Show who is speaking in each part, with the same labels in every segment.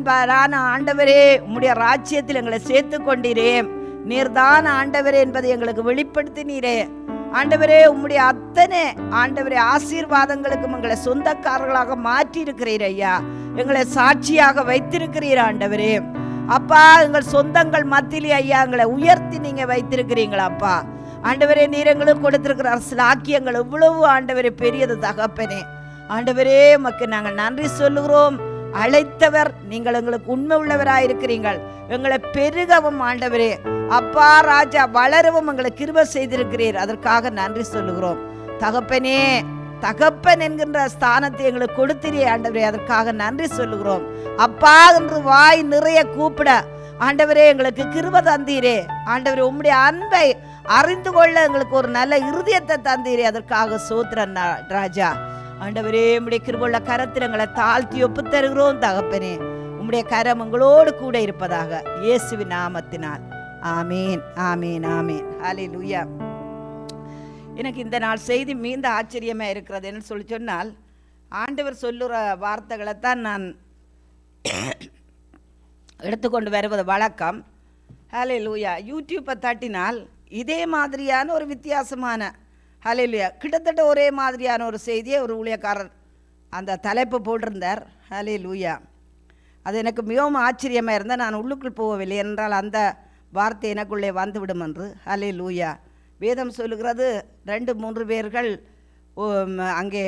Speaker 1: ஆண்டவரே, உம்முடைய ராஜ்யத்தில் எங்களை சேர்த்து கொண்டீரே. நீர்தான் ஆண்டவரே என்பதை எங்களுக்கு வெளிப்படுத்தினீரே. ஆண்டவரே, உம்முடைய அத்தனை ஆண்டவரே ஆசீர்வாதங்களுக்கும் எங்களை சொந்தக்காரர்களாக மாற்றி இருக்கிறீர் ஐயா. எங்களை சாட்சியாக வைத்திருக்கிறீர் ஆண்டவரே. அப்பா, எங்கள் சொந்தங்கள் மத்தியிலே ஐயா எங்களை உயர்த்தி நீங்க வைத்திருக்கிறீங்களா அப்பா. ஆண்டவரே, நீர் எங்களுக்கு கொடுத்திருக்கிற சாக்கியங்கள் எவ்வளவு ஆண்டவரே பெரியது தகப்பனே. ஆண்டவரே, உமக்கு நாங்கள் நன்றி சொல்லுகிறோம். அழைத்தவர் நீங்கள், எங்களுக்கு உண்மை உள்ளவராயிருக்கிறீர்கள். எங்களை பெருகவும் ஆண்டவரே அப்பா ராஜா வளரவும் எங்களை கிருபை செய்திருக்கிறீர். அதற்காக நன்றி சொல்லுகிறோம் தகப்பனே. தகப்பன் என்கின்ற ஸ்தானத்தை எங்களுக்கு கொடுத்திரே ஆண்டவரே, அதற்காக நன்றி சொல்லுகிறோம். அப்பா என்று வாய் நிறைய கூப்பிட ஆண்டவரே எங்களுக்கு கிருபை தந்தீரே. ஆண்டவரே, உம்முடைய அன்பை அறிந்து கொள்ள எங்களுக்கு ஒரு நல்ல இருதயத்தை தந்தீரே. அதற்காக சோத்திரம் ராஜா. ஆண்டவரே, உம்முடைய கிருபையுள்ள கரத்தில் எங்களை தாழ்த்தி ஒப்பு தருகிறோம் தகப்பனே. உம்முடைய கரம் எங்களோடு கூட இருப்பதாக இயேசுவின் நாமத்தினால். ஆமீன், ஆமீன், ஆமீன். ஹல்லேலூயா. எனக்கு இந்த நாள் செய்தி மீந்த ஆச்சரியமா இருக்கிறது. என்ன சொல்லி சொன்னால், ஆண்டவர் சொல்லுற வார்த்தைகளைத்தான் நான் எடுத்துக்கொண்டு வருவது வழக்கம். ஹல்லேலூயா. யூடியூப்பை தட்டினால் இதே மாதிரியான ஒரு வித்தியாசமான ஹல்லேலூயா கிட்டத்தட்ட ஒரே மாதிரியான ஒரு செய்தியை ஒரு ஊழியக்காரர் அந்த தலைப்பு போட்டிருந்தார். ஹல்லேலூயா. அது எனக்கு மிகவும் ஆச்சரியமாக இருந்தால் நான் உள்ளுக்குள் போகவில்லை, என்றால் அந்த வார்த்தை எனக்குள்ளே வந்துவிடும் என்று. ஹல்லேலூயா. வேதம் சொல்லுகிறது 2-3 பேர்கள் அங்கே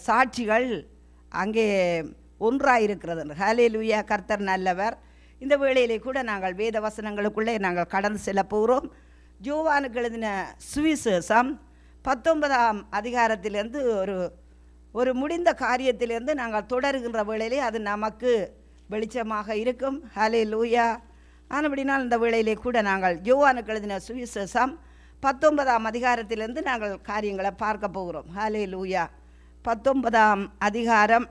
Speaker 1: சாட்சிகள் அங்கே ஒன்றாயிருக்கிறது. ஹல்லேலூயா. கர்த்தர் நல்லவர். இந்த வேளையிலே கூட நாங்கள் வேத வசனங்களுக்குள்ளே நாங்கள் கடந்து செல்ல போகிறோம். யோவானுக்கு எழுதின சுவிசேஷம் 19ஆம் அதிகாரத்திலிருந்து ஒரு முடிந்த காரியத்திலிருந்து நாங்கள் தொடருகின்ற வேளையிலே அது நமக்கு வெளிச்சமாக இருக்கும். ஹல்லேலூயா. ஆனபடினால் இந்த வேளையிலே கூட நாங்கள் யோவானுக்கு எழுதின சுவிசேஷம் 19ஆம் அதிகாரத்திலிருந்து நாங்கள் காரியங்களை பார்க்க போகிறோம். ஹல்லேலூயா. 19ஆம் அதிகாரம்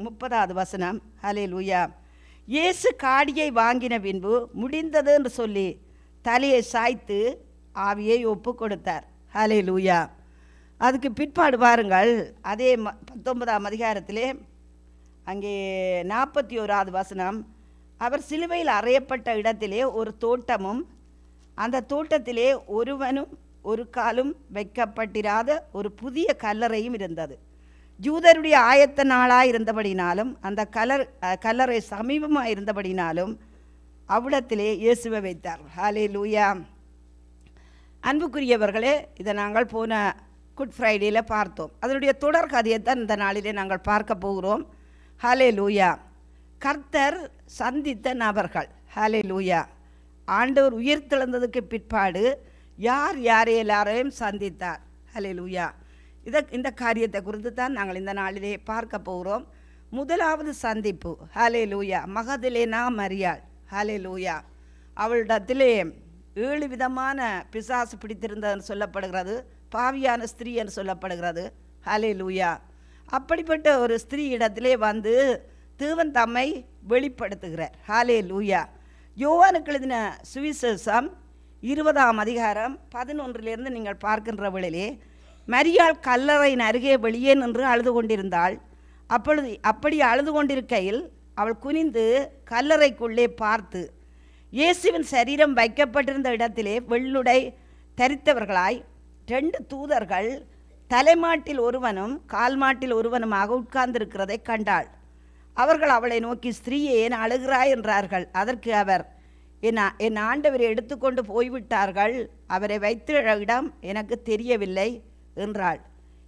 Speaker 1: 30வது வசனம். ஹல்லேலூயா. இயேசு காடியை வாங்கின பின்பு முடிந்தது என்று சொல்லி தலையை சாய்த்து ஆவியை ஒப்பு கொடுத்தார். ஹல்லேலூயா. அதுக்கு பிற்பாடு பாருங்கள், அதே 19ஆம் அதிகாரத்திலே அங்கே 41வது வசனம். அவர் சிலுவையில் அறையப்பட்ட இடத்திலே ஒரு தோட்டமும் அந்த தோட்டத்திலே ஒருவனும் ஒரு காலும் வைக்கப்பட்டிராத ஒரு புதிய கல்லறையும் இருந்தது. யூதருடைய ஆயத்த நாளாக இருந்தபடினாலும் அந்த கல்லறை சமீபமாக இருந்தபடினாலும் அவ்விடத்திலே இயேசுவை வைத்தார். ஹல்லேலூயா. அன்புக்குரியவர்களே, இதை நாங்கள் போன குட் ஃப்ரைடேயில் பார்த்தோம். அதனுடைய தொடர் கதையைத்தான் இந்த நாளிலே நாங்கள் பார்க்க போகிறோம். ஹல்லேலூயா. கர்த்தர் சந்தித்த நபர்கள். ஹல்லேலூயா. ஆண்டவர் உயிர்த்தெழுந்ததுக்கு பிற்பாடு யார் எல்லாரையும் சந்தித்தார். ஹல்லேலூயா. இந்த காரியத்தை குறித்து தான் நாங்கள் இந்த நாளிலே பார்க்க போகிறோம். முதலாவது சந்திப்பு. ஹல்லேலூயா. மகதலேனா மரியாள். ஹல்லேலூயா. அவளிடத்திலே 7 விதமான பிசாசு பிடித்திருந்ததுன்னு சொல்லப்படுகிறது. பாவியான ஸ்திரீ என்று சொல்லப்படுகிறது. ஹல்லேலூயா. அப்படிப்பட்ட ஒரு ஸ்திரீ இடத்திலே வந்து தேவன் தம்மை வெளிப்படுத்துகிறார். ஹல்லேலூயா. யோவானுக்கு எழுதின சுவிசேஷம் 20ஆம் அதிகாரம் 11லிருந்து நீங்கள் பார்க்கின்ற வேளையிலே மரியாள் கல்லறையின் அருகே வெளியே நின்று அழுது கொண்டிருந்தாள். அப்படி அழுது கொண்டிருக்கையில் அவள் குனிந்து கல்லறைக்குள்ளே பார்த்து இயேசுவின் சரீரம் வைக்கப்பட்டிருந்த இடத்திலே வெள்ளுடை தரித்தவர்களாய் 2 தூதர்கள் தலைமாட்டில் ஒருவனும் கால்மாட்டில் ஒருவனுமாக உட்கார்ந்திருக்கிறதை கண்டாள். அவர்கள் அவளை நோக்கி, ஸ்திரீயே, ஏன் அழுகிறாய் என்றார்கள். அதற்கு அவர், என் ஆண்டவரை எடுத்துக்கொண்டு போய்விட்டார்கள், அவரை வைத்த இடம் எனக்கு தெரியவில்லை என்றாள்.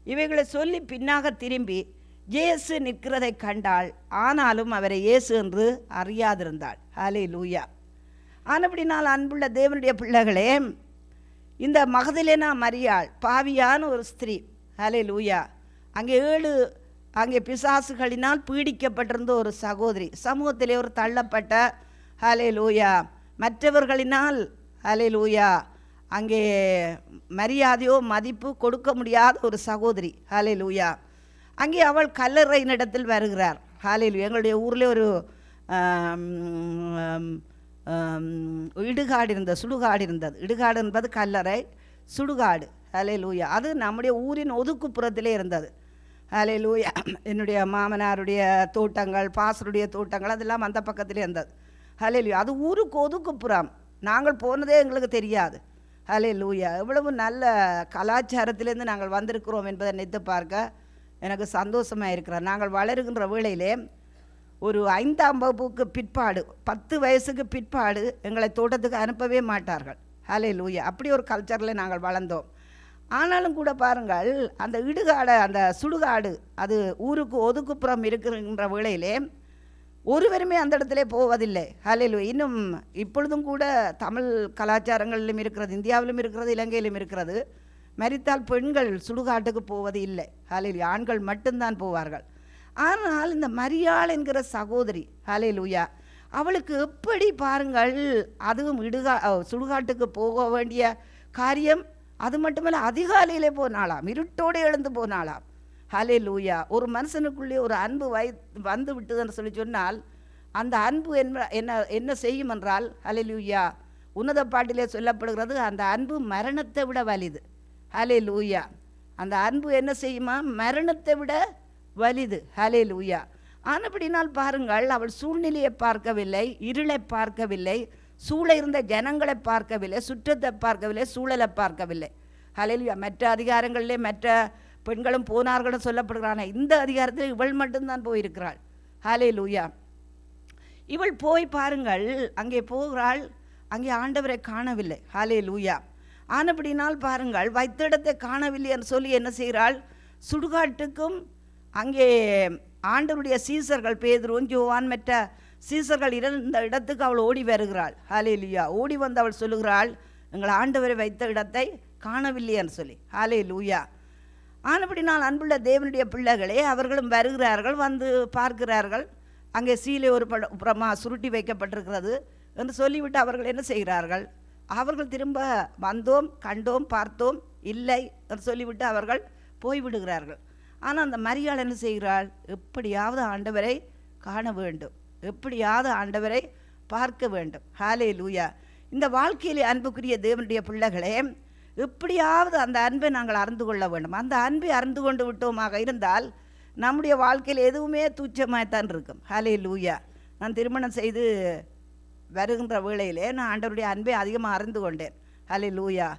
Speaker 1: இவைகளை சொல்லி பின்னாக திரும்பி இயேசு நிற்கிறதை கண்டாள். ஆனாலும் அவரை இயேசு என்று அறியாதிருந்தாள். ஹல்லேலூயா. ஆனபடினால் அன்புள்ள தேவனுடைய பிள்ளைகளே, இந்த மகதலேனா மரியாள் பாவியான ஒரு ஸ்திரீ. ஹல்லேலூயா. அங்கே பிசாசுகளினால் பீடிக்கப்பட்டிருந்த ஒரு சகோதரி, சமூகத்திலே ஒரு தள்ளப்பட்ட, ஹல்லேலூயா, மற்றவர்களினால் ஹல்லேலூயா அங்கே மரியாதையோ மதிப்பு கொடுக்க முடியாத ஒரு சகோதரி. ஹல்லேலூயா. அங்கே அவள் கல்லறையினிடத்தில் வருகிறார். ஹல்லேலூயா. எங்களுடைய ஊரில் ஒரு இடுகாடு இருந்தது, சுடுகாடு இருந்தது. இடுகாடு என்பது கல்லறை, சுடுகாடு. ஹல்லேலூயா. அது நம்முடைய ஊரின் ஒதுக்குப்புறத்திலே இருந்தது. ஹல்லேலூயா. என்னுடைய மாமனாருடைய தோட்டங்கள், பாசருடைய தோட்டங்கள் அதெல்லாம் அந்த பக்கத்திலே இருந்தது. ஹல்லேலூயா. அது ஊருக்கு ஒதுக்குப்புறம், நாங்கள் போனதே எங்களுக்கு தெரியாது. ஹல்லேலூயா. எவ்வளவு நல்ல கலாச்சாரத்திலேருந்து நாங்கள் வந்திருக்கிறோம் என்பதை நினைத்து பார்க்க எனக்கு சந்தோஷமாக இருக்கிறேன். நாங்கள் வளருகின்ற வேளையிலே ஒரு 5ஆம் வகுப்புக்கு பிற்பாடு, 10 வயசுக்கு பிற்பாடு எங்களை தோட்டத்துக்கு அனுப்பவே மாட்டார்கள். ஹல்லேலூயா. அப்படி ஒரு கல்ச்சரில் நாங்கள் வளர்ந்தோம். ஆனாலும் கூட பாருங்கள், அந்த இடுகாடு, அந்த சுடுகாடு, அது ஊருக்கு ஒதுக்குப்புறம் இருக்கிற வேளையிலே ஒருவருமே அந்த இடத்துல போவதில்லை. ஹல்லேலூயா. இன்னும் இப்பொழுதும் கூட தமிழ் கலாச்சாரங்களிலும் இருக்கிறது, இந்தியாவிலும் இருக்கிறது, இலங்கையிலும் இருக்கிறது. மரித்தால் பெண்கள் சுடுகாட்டுக்கு போவது இல்லை. ஹல்லேலூயா. ஆண்கள் மட்டும்தான் போவார்கள். ஆனால் இந்த மரியாள் என்கிற சகோதரி, ஹல்லேலூயா, அவளுக்கு எப்படி பாருங்கள், அதுவும் சுடுகாட்டுக்கு போக வேண்டிய காரியம், அது மட்டுமல்ல அதிகாலையிலே போனாலாம், இருட்டோடு எழுந்து போனாலாம். ஹல்லேலூயா. ஒரு மனுஷனுக்குள்ளே ஒரு அன்பு வந்து விட்டதுன்னு சொல்லி சொன்னால், அந்த அன்பு என்ன செய்யும் என்றால், ஹல்லேலூயா, உன்னத பாட்டிலே சொல்லப்படுகிறது, அந்த அன்பு மரணத்தை விட வலிது. ஹல்லேலூயா. அந்த அன்பு என்ன செய்யுமா? மரணத்தை விட வலிது. ஹல்லேலூயா. ஆனபடினால் பாருங்கள், அவள் சூழ்நிலையை பார்க்கவில்லை, இருளை பார்க்கவில்லை, சூழ இருந்த ஜனங்களை பார்க்கவில்லை, சுற்றத்தை பார்க்கவில்லை, சூழலை பார்க்கவில்லை. ஹல்லேலூயா. மற்ற அதிகாரங்களிலே மற்ற பெண்களும் போனார்களும் சொல்லப்படுகிறான, இந்த அதிகாரத்தில் இவள் மட்டும்தான் போயிருக்கிறாள். ஹல்லேலூயா. இவள் போய் பாருங்கள், அங்கே போகிறாள், அங்கே ஆண்டவரை காணவில்லை. ஹல்லேலூயா. ஆனபடினால் பாருங்கள், வைத்த இடத்தை காணவில்லை என்று சொல்லி என்ன செய்கிறாள்? சுடுகாட்டுக்கும் அங்கே ஆண்டவருடைய சீசர்கள் பேதுருவும் யோவான் மற்ற சீசர்கள் இருந்த இடத்துக்கு அவள் ஓடி வருகிறாள். ஹல்லேலூயா. ஓடி வந்து அவள் சொல்லுகிறாள், எங்கள் ஆண்டவரை வைத்த இடத்தை காணவில்லை என்று சொல்லி. ஹல்லேலூயா. ஆனபடினால் அன்புள்ள தேவனுடைய பிள்ளைகளே, அவர்களும் வருகிறார்கள், வந்து பார்க்கிறார்கள், அங்கே சீலை ஒரு புறமா சுருட்டி வைக்கப்பட்டிருக்கிறது என்று சொல்லிவிட்டு அவர்கள் என்ன செய்கிறார்கள்? அவர்கள் திரும்ப வந்தோம், கண்டோம், பார்த்தோம், இல்லை என்று சொல்லிவிட்டு அவர்கள் போய்விடுகிறார்கள். ஆனால் அந்த மரியாள் என்ன செய்கிறாள்? எப்படியாவது ஆண்டவரை காண வேண்டும், எப்படியாவது ஆண்டவரை பார்க்க வேண்டும். ஹல்லேலூயா. இந்த வாழ்க்கையிலே அன்புக்குரிய தேவனுடைய பிள்ளைகளே, எப்படியாவது அந்த அன்பை நாங்கள் அறிந்து கொள்ள வேண்டும். அந்த அன்பை அறிந்து கொண்டு விட்டோமாக இருந்தால் நம்முடைய வாழ்க்கையில் எதுவுமே துச்சமாகத்தான் இருக்கும். ஹல்லேலூயா. நான் திருமணம் செய்து வருகின்ற வேளையிலே நான் ஆண்டவருடைய அன்பை அதிகமாக அறிந்து கொண்டேன். ஹல்லேலூயா.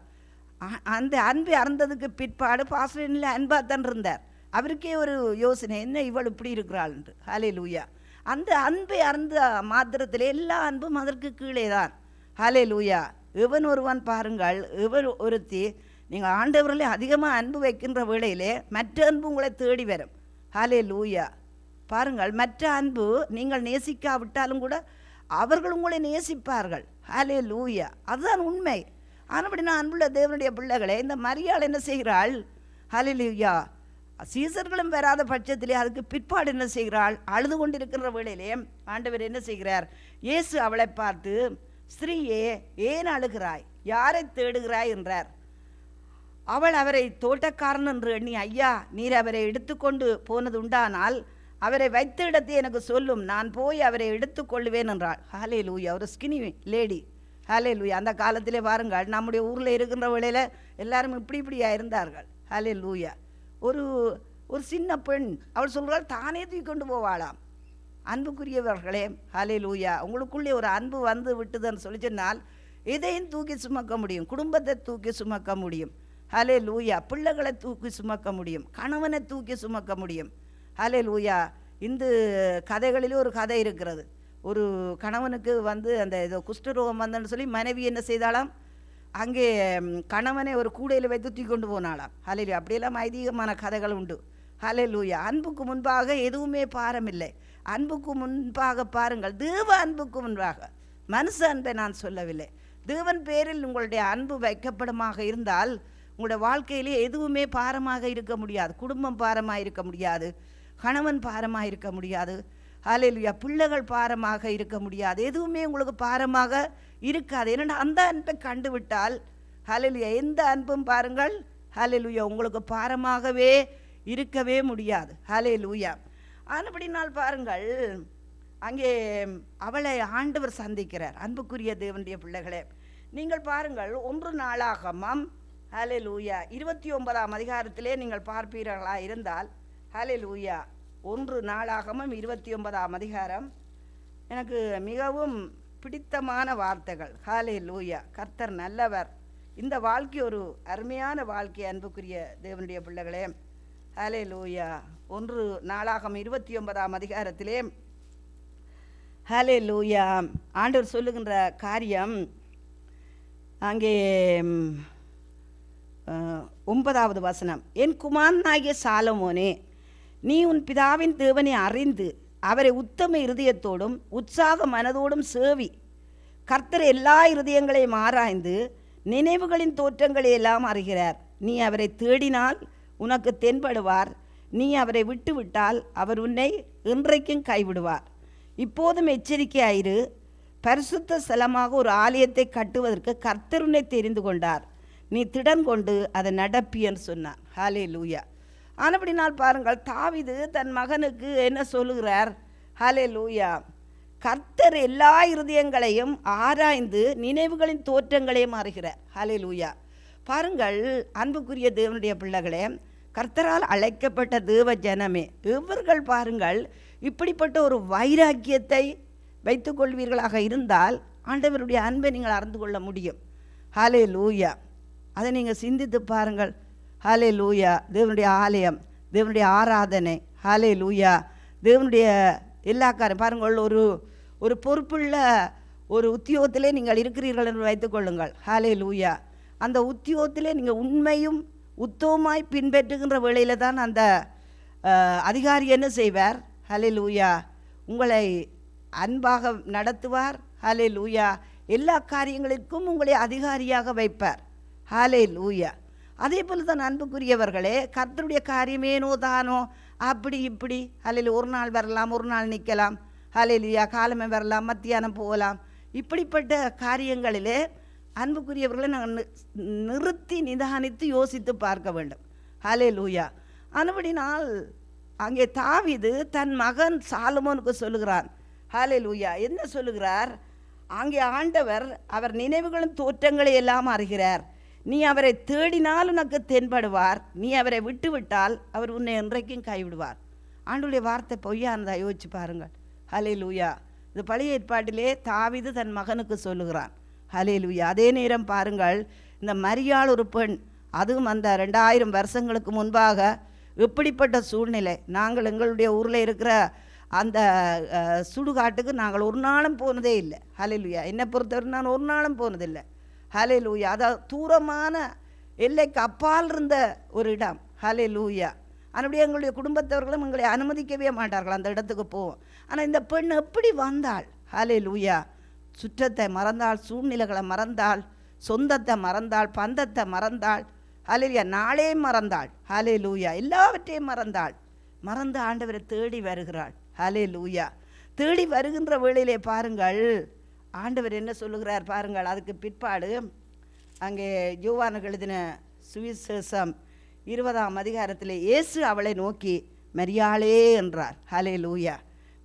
Speaker 1: அந்த அன்பை அறிந்ததுக்கு பிற்பாடு பாஸ்டரில் அன்பாகத்தான் இருந்தார். அவருக்கே ஒரு யோசனை, என்ன இவள் இப்படி இருக்கிறாள் என்று. ஹல்லேலூயா. அந்த அன்பை அறிந்த மாத்திரத்தில் எல்லா அன்பும் அதற்கு கீழே தான். ஹல்லேலூயா. இவன் ஒருவன் பாருங்கள், இவன் ஒருத்தி, நீங்கள் ஆண்டவர்களே அதிகமாக அன்பு வைக்கின்ற வேளையிலே மற்ற அன்பு உங்களை தேடி வரும். ஹல்லேலூயா. பாருங்கள், மற்ற அன்பு நீங்கள் நேசிக்காவிட்டாலும் கூட அவர்கள் உங்களை நேசிப்பார்கள். ஹல்லேலூயா. அதுதான் உண்மை. ஆனபடி நான் அன்புள்ள தேவனுடைய பிள்ளைகளே, இந்த மரியாள் என்ன செய்கிறாள்? ஹல்லேலூயா. சீசர்களும் வராத பட்சத்திலே அதுக்கு பிற்பாடு என்ன செய்கிறாள்? அழுது கொண்டிருக்கிற வேளையிலே ஆண்டவர் என்ன செய்கிறார்? இயேசு அவளை பார்த்து, ஸ்திரீயே, ஏன் அழுகிறாய், யாரை தேடுகிறாய் என்றார். அவள் அவரை தோட்டக்காரன் என்று எண்ணி, ஐயா, நீர் அவரை எடுத்துக்கொண்டு போனது உண்டானால் அவரை வைத்த இடத்தை எனக்கு சொல்லும், நான் போய் அவரை எடுத்துக்கொள்ளுவேன் என்றாள். ஹல்லேலூயா. ஒரு ஸ்கினி லேடி. ஹல்லேலூயா. அந்த காலத்திலே பாருங்கள், நம்முடைய ஊரில் இருக்கின்ற வேளையில் எல்லாரும் இப்படியா இருந்தார்கள். ஹல்லேலூயா. ஒரு சின்ன பெண், அவள் சொல்கிறாள், தானே தூக்கி கொண்டு போவாளாம். அன்புக்குரியவர்களே, ஹல்லேலூயா, உங்களுக்குள்ளே ஒரு அன்பு வந்து விட்டுதுன்னு சொல்லி சொன்னால் எதையும் தூக்கி சுமக்க முடியும். குடும்பத்தை தூக்கி சுமக்க முடியும். ஹல்லேலூயா. பிள்ளைகளை தூக்கி சுமக்க முடியும். கணவனை தூக்கி சுமக்க முடியும். ஹல்லேலூயா. இந்த கதைகளிலே ஒரு கதை இருக்கிறது. ஒரு கணவனுக்கு வந்து அந்த ஏதோ குஷ்டரோகம் வந்தன்னு சொல்லி மனைவி என்ன செய்தாலாம்? அங்கே கணவனை ஒரு கூடையில் வைத்து தூக்கி கொண்டு போனாலாம். ஹல்லேலூயா. அப்படியெல்லாம் ஐதீகமான கதைகள் உண்டு. ஹல்லேலூயா. அன்புக்கு முன்பாக எதுவுமே பாரமில்லை. அன்புக்கு முன்பாக பாருங்கள், தேவ அன்புக்கு முன்பாக, மனுஷ அன்பை நான் சொல்லவில்லை, தேவன் பேரில் உங்களுடைய அன்பு வைக்கப்படுமாக இருந்தால் உங்களுடைய வாழ்க்கையிலே எதுவுமே பாரமாக இருக்க முடியாது. குடும்பம் பாரமாக இருக்க முடியாது, கணவன் பாரமாக இருக்க முடியாது. ஹல்லேலூயா. பிள்ளைகள் பாரமாக இருக்க முடியாது. எதுவுமே உங்களுக்கு பாரமாக இருக்காது. ஏன்னா அந்த அன்பை கண்டுவிட்டால், ஹல்லேலூயா, எந்த அன்பும் பாருங்கள், ஹல்லேலூயா, உங்களுக்கு பாரமாகவே இருக்கவே முடியாது. ஹல்லேலூயா. ஆனபடினால் பாருங்கள், அங்கே அவளை ஆண்டவர் சந்திக்கிறார். அன்புக்குரிய தேவனுடைய பிள்ளைகளே, நீங்கள் பாருங்கள், 1 நாளாகமம், ஹல்லேலூயா, 29ஆம் அதிகாரத்திலே நீங்கள் பார்ப்பீர்களா இருந்தால், ஹல்லேலூயா. 1 நாளாகமம் 29ஆம் அதிகாரம். எனக்கு மிகவும் பிடித்தமான வார்த்தைகள். ஹல்லேலூயா. கர்த்தர் நல்லவர். இந்த வாழ்க்கை ஒரு அருமையான வாழ்க்கை. அன்புக்குரிய தேவனுடைய பிள்ளைகளே, ஹல்லேலூயா. 1 நாளாகமம் 29ஆம் அதிகாரத்திலே ஹல்லேலூயா ஆண்டவர் சொல்லுகின்ற காரியம் அங்கே 9வது வசனம். என் குமாரனாகிய சாலமோனே, நீ உன் பிதாவின் தேவனை அறிந்து அவரை உத்தம இருதயத்தோடும் உற்சாக மனதோடும் சேவி. கர்த்தர் எல்லா இருதயங்களையும் ஆராய்ந்து நினைவுகளின் தோற்றங்களை எல்லாம் அறிகிறார். நீ அவரை தேடினால் உனக்கு தென்படுவார். நீ அவரை விட்டுவிட்டால் அவர் உன்னை இன்றைக்கும் கைவிடுவார். இப்போதும் எச்சரிக்கையாயிரு. பரிசுத்த ஸ்தலமாக ஒரு ஆலயத்தை கட்டுவதற்கு கர்த்தர் உன்னை தெரிந்து கொண்டார். நீ திடன் கொண்டு அதை நடப்பியன்னு சொன்னார். ஹல்லேலூயா. ஆனபடினால் பாருங்கள், தாவீது தன் மகனுக்கு என்ன சொல்லுகிறார்? ஹல்லேலூயா. கர்த்தர் எல்லா இருதயங்களையும் ஆராய்ந்து நினைவுகளின் தோற்றங்களையும் அறிகிறார். ஹல்லேலூயா. பாருங்கள் அன்புக்குரிய தேவனுடைய பிள்ளைகளே, கர்த்தரால் அழைக்கப்பட்ட தேவ ஜனமே, இவர்கள் பாருங்கள் இப்படிப்பட்ட ஒரு வைராக்கியத்தை வைத்துக்கொள்வீர்களாக இருந்தால் ஆண்டவருடைய அன்பை நீங்கள் அறிந்து கொள்ள முடியும். ஹல்லேலூயா. அதை நீங்கள் சிந்தித்து பாருங்கள். ஹல்லேலூயா. தேவனுடைய ஆலயம், தேவனுடைய ஆராதனை, ஹல்லேலூயா, தேவனுடைய எல்லா காரியம் பாருங்கள். ஒரு பொறுப்புள்ள ஒரு உத்தியோகத்திலே நீங்கள் இருக்கிறீர்கள் என்று வைத்துக்கொள்ளுங்கள். ஹல்லேலூயா. அந்த உத்தியோகத்திலே நீங்கள் உண்மையும் உத்தமமாய் பின்பற்றுகின்ற வேளையில் தான் அந்த அதிகாரி என்ன செய்வார்? ஹல்லேலூயா, உங்களை அன்பாக நடத்துவார். ஹல்லேலூயா. எல்லா காரியங்களுக்கும் உங்களை அதிகாரியாக வைப்பார். ஹல்லேலூயா. அதே போல் தான் அன்புக்குரியவர்களே, கர்த்தருடைய காரியமேனோ தானோ அப்படி இப்படி. ஹல்லேலூயா. ஒரு நாள் வரலாம், ஒரு நாள் நிற்கலாம். ஹல்லேலூயா. காலமே வரலாம், மத்தியானம் போகலாம். இப்படிப்பட்ட காரியங்களிலே அன்புக்குரியவர்களை நாங்கள் நிறுத்தி நிதானித்து யோசித்து பார்க்க வேண்டும். ஹல்லேலூயா. அதுபடினால் அங்கே தாவீது தன் மகன் சாலமோனுக்கு சொல்லுகிறான். ஹல்லேலூயா. என்ன சொல்லுகிறார்? அங்கே ஆண்டவர் அவர் நினைவுகளும் தோற்றங்களை எல்லாம் அறிகிறார். நீ அவரை தேடினால் உனக்கு தென்படுவார். நீ அவரை விட்டுவிட்டால் அவர் உன்னை என்றைக்கும் கைவிடுவார். ஆண்டவருடைய வார்த்தை பொய்யானதா? யோசிச்சு பாருங்கள். ஹல்லேலூயா. இது பழைய ஏற்பாட்டிலே தாவீது தன் மகனுக்கு சொல்லுகிறான். ஹல்லேலூயா. அதே நேரம் பாருங்கள், இந்த மரியாள் ஒரு பெண், அதுவும் அந்த 2000 வருஷங்களுக்கு முன்பாக எப்படிப்பட்ட சூழ்நிலை. நாங்கள் எங்களுடைய ஊரில் இருக்கிற அந்த சுடுகாட்டுக்கு நாங்கள் ஒரு நாளும் போனதே இல்லை. ஹல்லேலூயா. என்னை பொறுத்தவரை நான் ஒரு நாளும் போனதில்லை. ஹல்லேலூயா. அதாவது தூரமான எல்லைக்கு அப்பால் இருந்த ஒரு இடம். ஹல்லேலூயா. அப்படியே எங்களுடைய குடும்பத்தவர்களும் எங்களை அனுமதிக்கவே மாட்டார்கள் அந்த இடத்துக்கு போவோம். ஆனால் இந்த பெண் எப்படி வந்தாள்? ஹல்லேலூயா. சுற்றத்தை மறந்தாள், சூழ்நிலைகளை மறந்தாள், சொந்தத்தை மறந்தாள், பந்தத்தை மறந்தாள். ஹல்லேலூயா. நாளே மறந்தாள். ஹல்லேலூயா. எல்லாவற்றையும் மறந்தாள். மறந்து ஆண்டவரை தேடி வருகிறாள். ஹல்லேலூயா. தேடி வருகின்ற வேளையிலே பாருங்கள் ஆண்டவர் என்ன சொல்லுகிறார் பாருங்கள். அதுக்கு பிற்பாடு அங்கே யோவானுக்கு எழுதின சுவிசேஷம் 20ஆம் அதிகாரத்தில் இயேசு அவளை நோக்கி மரியாளே என்றார். ஹல்லேலூயா.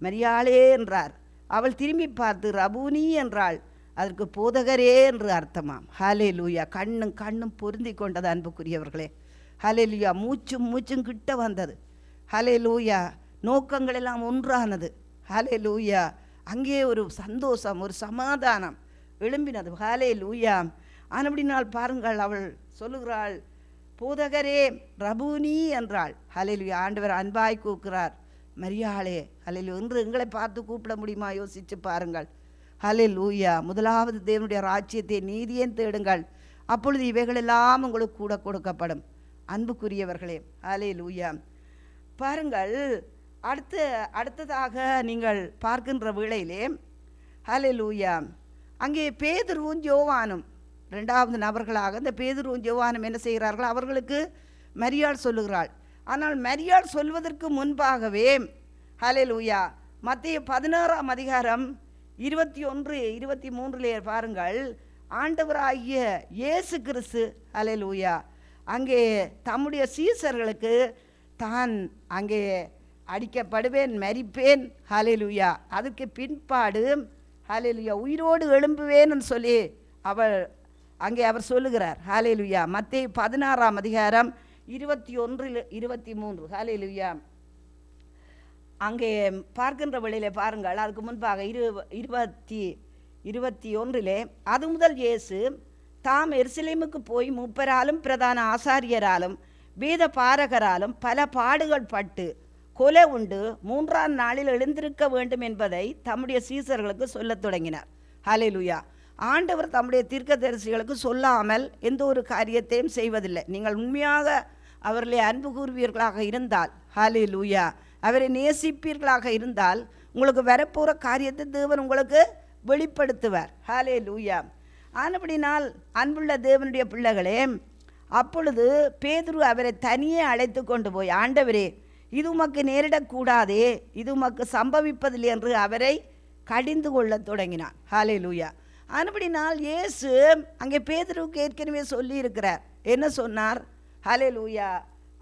Speaker 1: மரியாளே என்றார். அவள் திரும்பி பார்த்து ரபூனி என்றாள். அதற்கு போதகரே என்று அர்த்தமாம். ஹல்லேலூயா. கண்ணும் பொருந்தி கொண்டது அன்புக்குரியவர்களே. ஹல்லேலூயா. மூச்சும் கிட்ட வந்தது. ஹல்லேலூயா. நோக்கங்கள் எல்லாம் ஒன்றானது. ஹல்லேலூயா. அங்கே ஒரு சந்தோஷம், ஒரு சமாதானம் எழும்பினது. ஹல்லேலூயா. ஆனபடினால் பாருங்கள், அவள் சொல்லுகிறாள் போதகரே ரபூனி என்றாள். ஹல்லேலூயா. ஆண்டவர் அன்பாய் கூப்பிடுகிறார், மரியாளே. ஹல்லேலூயா. என்று எங்களை பார்த்து கூப்பிட முடியுமா? யோசித்து பாருங்கள். ஹல்லேலூயா. முதலாவது தேவனுடைய ராஜ்யத்தை நீதியையும் தேடுங்கள், அப்பொழுது இவைகளெல்லாம் உங்களுக்கு கூட கொடுக்கப்படும். அன்புக்குரியவர்களே, ஹல்லேலூயா. பாருங்கள், அடுத்ததாக நீங்கள் பார்க்கின்ற வேளையிலே ஹல்லேலூயா அங்கே பேதுருவும் யோவானும் 2வது நபர்களாக இந்த பேதுருவும் யோவானும் என்ன செய்கிறார்கள்? அவர்களுக்கு மரியாள் சொல்லுகிறாள். ஆனால் மரியாள் சொல்வதற்கு முன்பாகவே ஹல்லேலூயா மத்தேயு 16ஆம் அதிகாரம் 21-23 பாருங்கள், ஆண்டவராகிய இயேசு கிறிஸ்து ஹல்லேலூயா அங்கே தம்முடைய சீசர்களுக்கு தான் அங்கே அடிக்கப்படுவேன், மரிப்பேன், ஹல்லேலூயா, அதுக்கு பின்பாடு ஹல்லேலூயா உயிரோடு எழும்புவேன்னு சொல்லி அவர் சொல்லுகிறார். ஹல்லேலூயா. மத்தேயு 16ஆம் அதிகாரம் 21-23 ஹல்லேலூயா அங்கே பார்க்கின்ற வழியிலே பாருங்கள், அதுக்கு முன்பாக 21 அது முதல் இயேசு தாம் எருசலேமுக்கு போய் மூப்பராலும் பிரதான ஆசாரியராலும் வேத பாரகராலும் பல பாடுகள் பட்டு கொலை உண்டு 3ஆம் நாளில் எழுந்திருக்க வேண்டும் என்பதை தம்முடைய சீசர்களுக்கு சொல்லத் தொடங்கினார். ஹல்லேலூயா. ஆண்டவர் தம்முடைய தீர்க்கதரிசிகளுக்கு சொல்லாமல் எந்த ஒரு காரியத்தையும் செய்வதில்லை. நீங்கள் உண்மையாக அவர்களை அன்பு கூறுவீர்களாக இருந்தால், ஹல்லேலூயா, அவரை நேசிப்பீர்களாக இருந்தால் உங்களுக்கு வரப்போகிற காரியத்தை தேவன் உங்களுக்கு வெளிப்படுத்துவார். ஹல்லேலூயா. ஆனபடினால் அன்புள்ள தேவனுடைய பிள்ளைகளே, அப்பொழுது பேதுரு அவரை தனியே அழைத்து கொண்டு போய், ஆண்டவரே, இது உமக்கு நேரிடக்கூடாதே, இது உமக்கு சம்பவிப்பதில்லை என்று அவரை கடிந்து கொள்ள தொடங்கினான். ஹல்லேலூயா. ஆனபடினால் இயேசு அங்கே பேதுருவுக்கு ஏற்கனவே சொல்லி இருக்கிறார். என்ன சொன்னார்? ஹல்லேலூயா,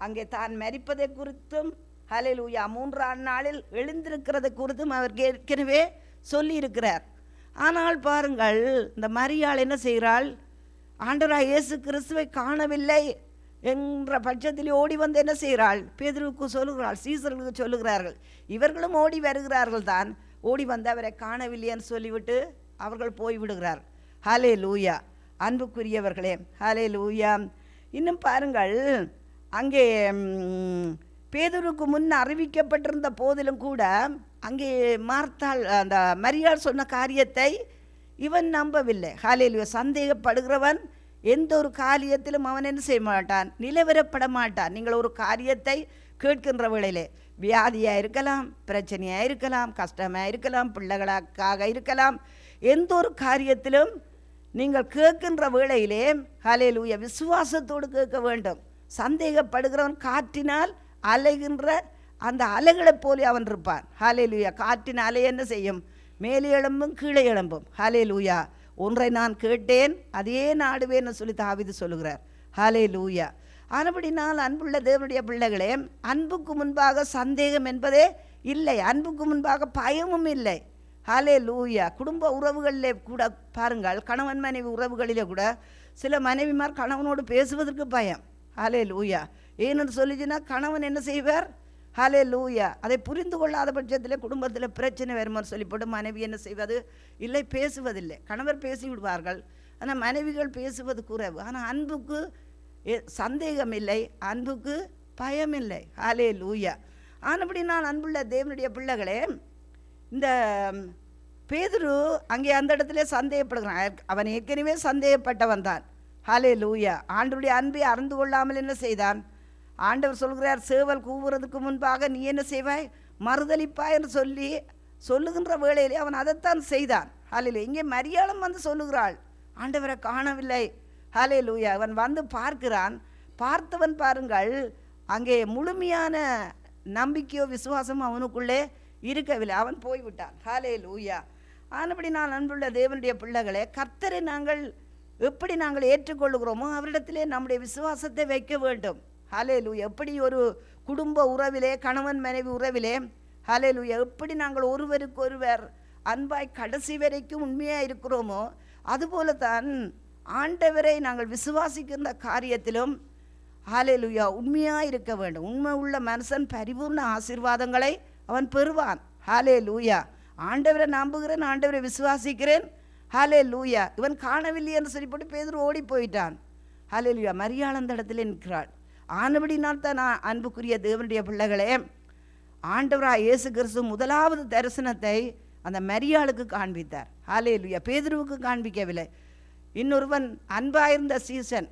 Speaker 1: அங்கே தான் மரிப்பதை குறித்தும், ஹல்லேலூயா, 3ஆம் நாளில் எழுந்திருக்கிறது குறித்தும் அவர் ஏற்கனவே சொல்லி இருக்கிறார். ஆனால் பாருங்கள், இந்த மரியாள் என்ன செய்கிறாள்? ஆண்டவராய் இயேசு கிறிஸ்துவை காணவில்லை என்ற பட்சத்தில் ஓடி வந்து என்ன செய்கிறாள்? பேதுருவுக்கு சொல்லுகிறாள், சீசர்களுக்கு சொல்லுகிறார்கள். இவர்களும் ஓடி வருகிறார்கள் தான். ஓடி வந்து அவரை காணவில்லைன்னு சொல்லிவிட்டு அவர்கள் போய்விடுகிறார். ஹல்லேலூயா. அன்புக்குரியவர்களே, ஹல்லேலூயா. இன்னும் பாருங்கள், அங்கே பேதுருக்கு முன் அறிவிக்கப்பட்டிருந்த போதிலும் கூட அங்கே மார்த்தாள், அந்த மரியாள் சொன்ன காரியத்தை இவன் நம்பவில்லை. ஹல்லேலூயா. சந்தேகப்படுகிறவன் எந்த ஒரு காரியத்திலும் அவன் என்ன செய்ய மாட்டான்? நிலவரப்பட மாட்டான். நீங்கள் ஒரு காரியத்தை கேட்கின்ற வேளையிலே, வியாதியாக இருக்கலாம், பிரச்சனையாக இருக்கலாம், கஷ்டமாக இருக்கலாம், பிள்ளைகளுக்காக இருக்கலாம், எந்த ஒரு காரியத்திலும் நீங்கள் கேட்கின்ற வேளையிலே, ஹல்லேலூயா, விசுவாசத்தோடு கேட்க வேண்டும். சந்தேகப்படுகிறவன் காற்றினால் அலைகின்ற அந்த அலைகளைப் போல அவன் இருப்பான். ஹல்லேலூயா. காற்றின் அலை என்ன செய்யும்? மேலே எழும்பும் கீழே எழும்பும். ஹல்லேலூயா. ஒன்றை நான் கேட்டேன், அதே நாடுவேன்னு சொல்லி தாவீது சொல்லுகிறார். ஹல்லேலூயா. ஆனபடினால் அன்புள்ள தேவனுடைய பிள்ளைகளே, அன்புக்கு முன்பாக சந்தேகம் என்பதே இல்லை, அன்புக்கு முன்பாக பயமும் இல்லை. ஹல்லேலூயா. குடும்ப உறவுகளிலே கூட பாருங்கள், கணவன் மனைவி உறவுகளிலே கூட சில மனைவிமார் கணவனோடு பேசுவதற்கு பயம். ஹல்லேலூயா. ஏன்னு சொல்லிச்சுன்னா கணவன் என்ன செய்வார்? ஹல்லேலூயா. அதை புரிந்து கொள்ளாத பட்சத்தில் குடும்பத்தில் பிரச்சனை வருமானு சொல்லிப்போட்டு மனைவி என்ன செய்வது? இல்லை, பேசுவதில்லை. கணவர் பேசி விடுவார்கள், ஆனால் மனைவிகள் பேசுவது குறைவு. ஆனால் அன்புக்கு சந்தேகம் இல்லை, அன்புக்கு பயம் இல்லை. ஹல்லேலூயா. ஆனபடி நான் அன்புள்ள தேவனுடைய பிள்ளைகளே, இந்த பேதுரு அங்கே அந்த இடத்துல சந்தேகப்படுகிறான். அவன் ஏற்கனவே சந்தேகப்பட்டவன் தான். ஹல்லேலூயா. ஆண்டவருடைய அன்பை அறிந்து கொள்ளாமல் என்ன செய்தான்? ஆண்டவர் சொல்கிறார், சேவல் கூவுறதுக்கு முன்பாக நீ என்ன செய்வாய்? மறுதளிப்பாய் என்று சொல்லுகின்ற வேளையிலே அவன் அதைத்தான் செய்தான். ஹல்லேலூயா. இங்கே மரியாளும் வந்து சொல்லுகிறாள், ஆண்டவரை காணவில்லை. ஹல்லேலூயா. அவன் வந்து பார்க்கிறான். பார்த்தவன் பாருங்கள், அங்கே முழுமையான நம்பிக்கையோ விசுவாசமோ அவனுக்குள்ளே இருக்கவில்லை. அவன் போய்விட்டான். ஹல்லேலூயா. ஆனபடி நான் அன்புள்ள தேவனுடைய பிள்ளைகளே, கர்த்தரை நாங்கள் எப்படி நாங்கள் ஏற்றுக்கொள்ளுகிறோமோ அவரிடத்திலே நம்முடைய விசுவாசத்தை வைக்க வேண்டும். ஹல்லேலூயா. எப்படி ஒரு குடும்ப உறவிலே, கணவன் மனைவி உறவிலே, ஹல்லேலூயா, எப்படி நாங்கள் ஒருவருக்கொருவர் அன்பாய் கடைசி வரைக்கும் உண்மையாக இருக்கிறோமோ அதுபோல தான் ஆண்டவரை நாங்கள் விசுவாசிக்கின்ற காரியத்திலும் ஹல்லேலூயா உண்மையாக இருக்க வேண்டும். உண்மை உள்ள மனுஷன் பரிபூர்ண ஆசீர்வாதங்களை அவன் பெறுவான். ஹல்லேலூயா. ஆண்டவரை நம்புகிறேன், ஆண்டவரை விசுவாசிக்கிறேன். ஹல்லேலூயா. இவன் காணவில்லை என்று சொல்லி போட்டு பேதுரு ஓடி போயிட்டான். ஹல்லேலூயா. மரியாள் அந்த இடத்துல நிற்கிறாள். ஆனபடினால் தான் நான் அன்புக்குரிய தேவனுடைய பிள்ளைகளே, ஆண்டவராக இயேசு கிறிஸ்து முதலாவது தரிசனத்தை அந்த மரியாளுக்கு காண்பித்தார். ஹல்லேலூயா. பேதுருவுக்கு காண்பிக்கவில்லை. இன்னொருவன் அன்பாயிருந்த சீசன்,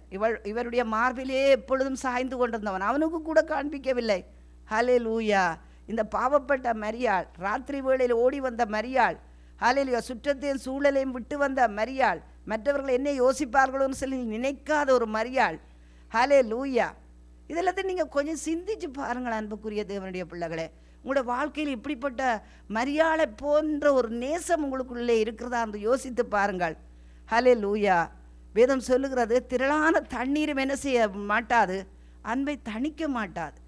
Speaker 1: இவருடைய மார்பிலே எப்பொழுதும் சாய்ந்து கொண்டிருந்தவன், அவனுக்கு கூட காண்பிக்கவில்லை. ஹல்லேலூயா. இந்த பாவப்பட்ட மரியாள், ராத்திரி வேளையில் ஓடி வந்த மரியாள், ஹல்லேலூயா, சுற்றத்தையும் சூழலையும் விட்டு வந்த மரியாள், மற்றவர்கள் என்ன யோசிப்பார்களோன்னு சொல்லி நினைக்காத ஒரு மரியாள். ஹல்லேலூயா. இதெல்லாத்தையும் நீங்கள் கொஞ்சம் சிந்திச்சு பாருங்கள் அன்புக்குரிய தேவனுடைய பிள்ளைகளே. உங்களோட வாழ்க்கையில் இப்படிப்பட்ட மரியாளை போன்ற ஒரு நேசம் உங்களுக்குள்ளே இருக்கிறதா என்று யோசித்து பாருங்கள். ஹல்லேலூயா. வேதம் சொல்லுகிறது, திரளான தண்ணீரும் என்ன செய்ய மாட்டாது? அன்பை தணிக்க மாட்டாது.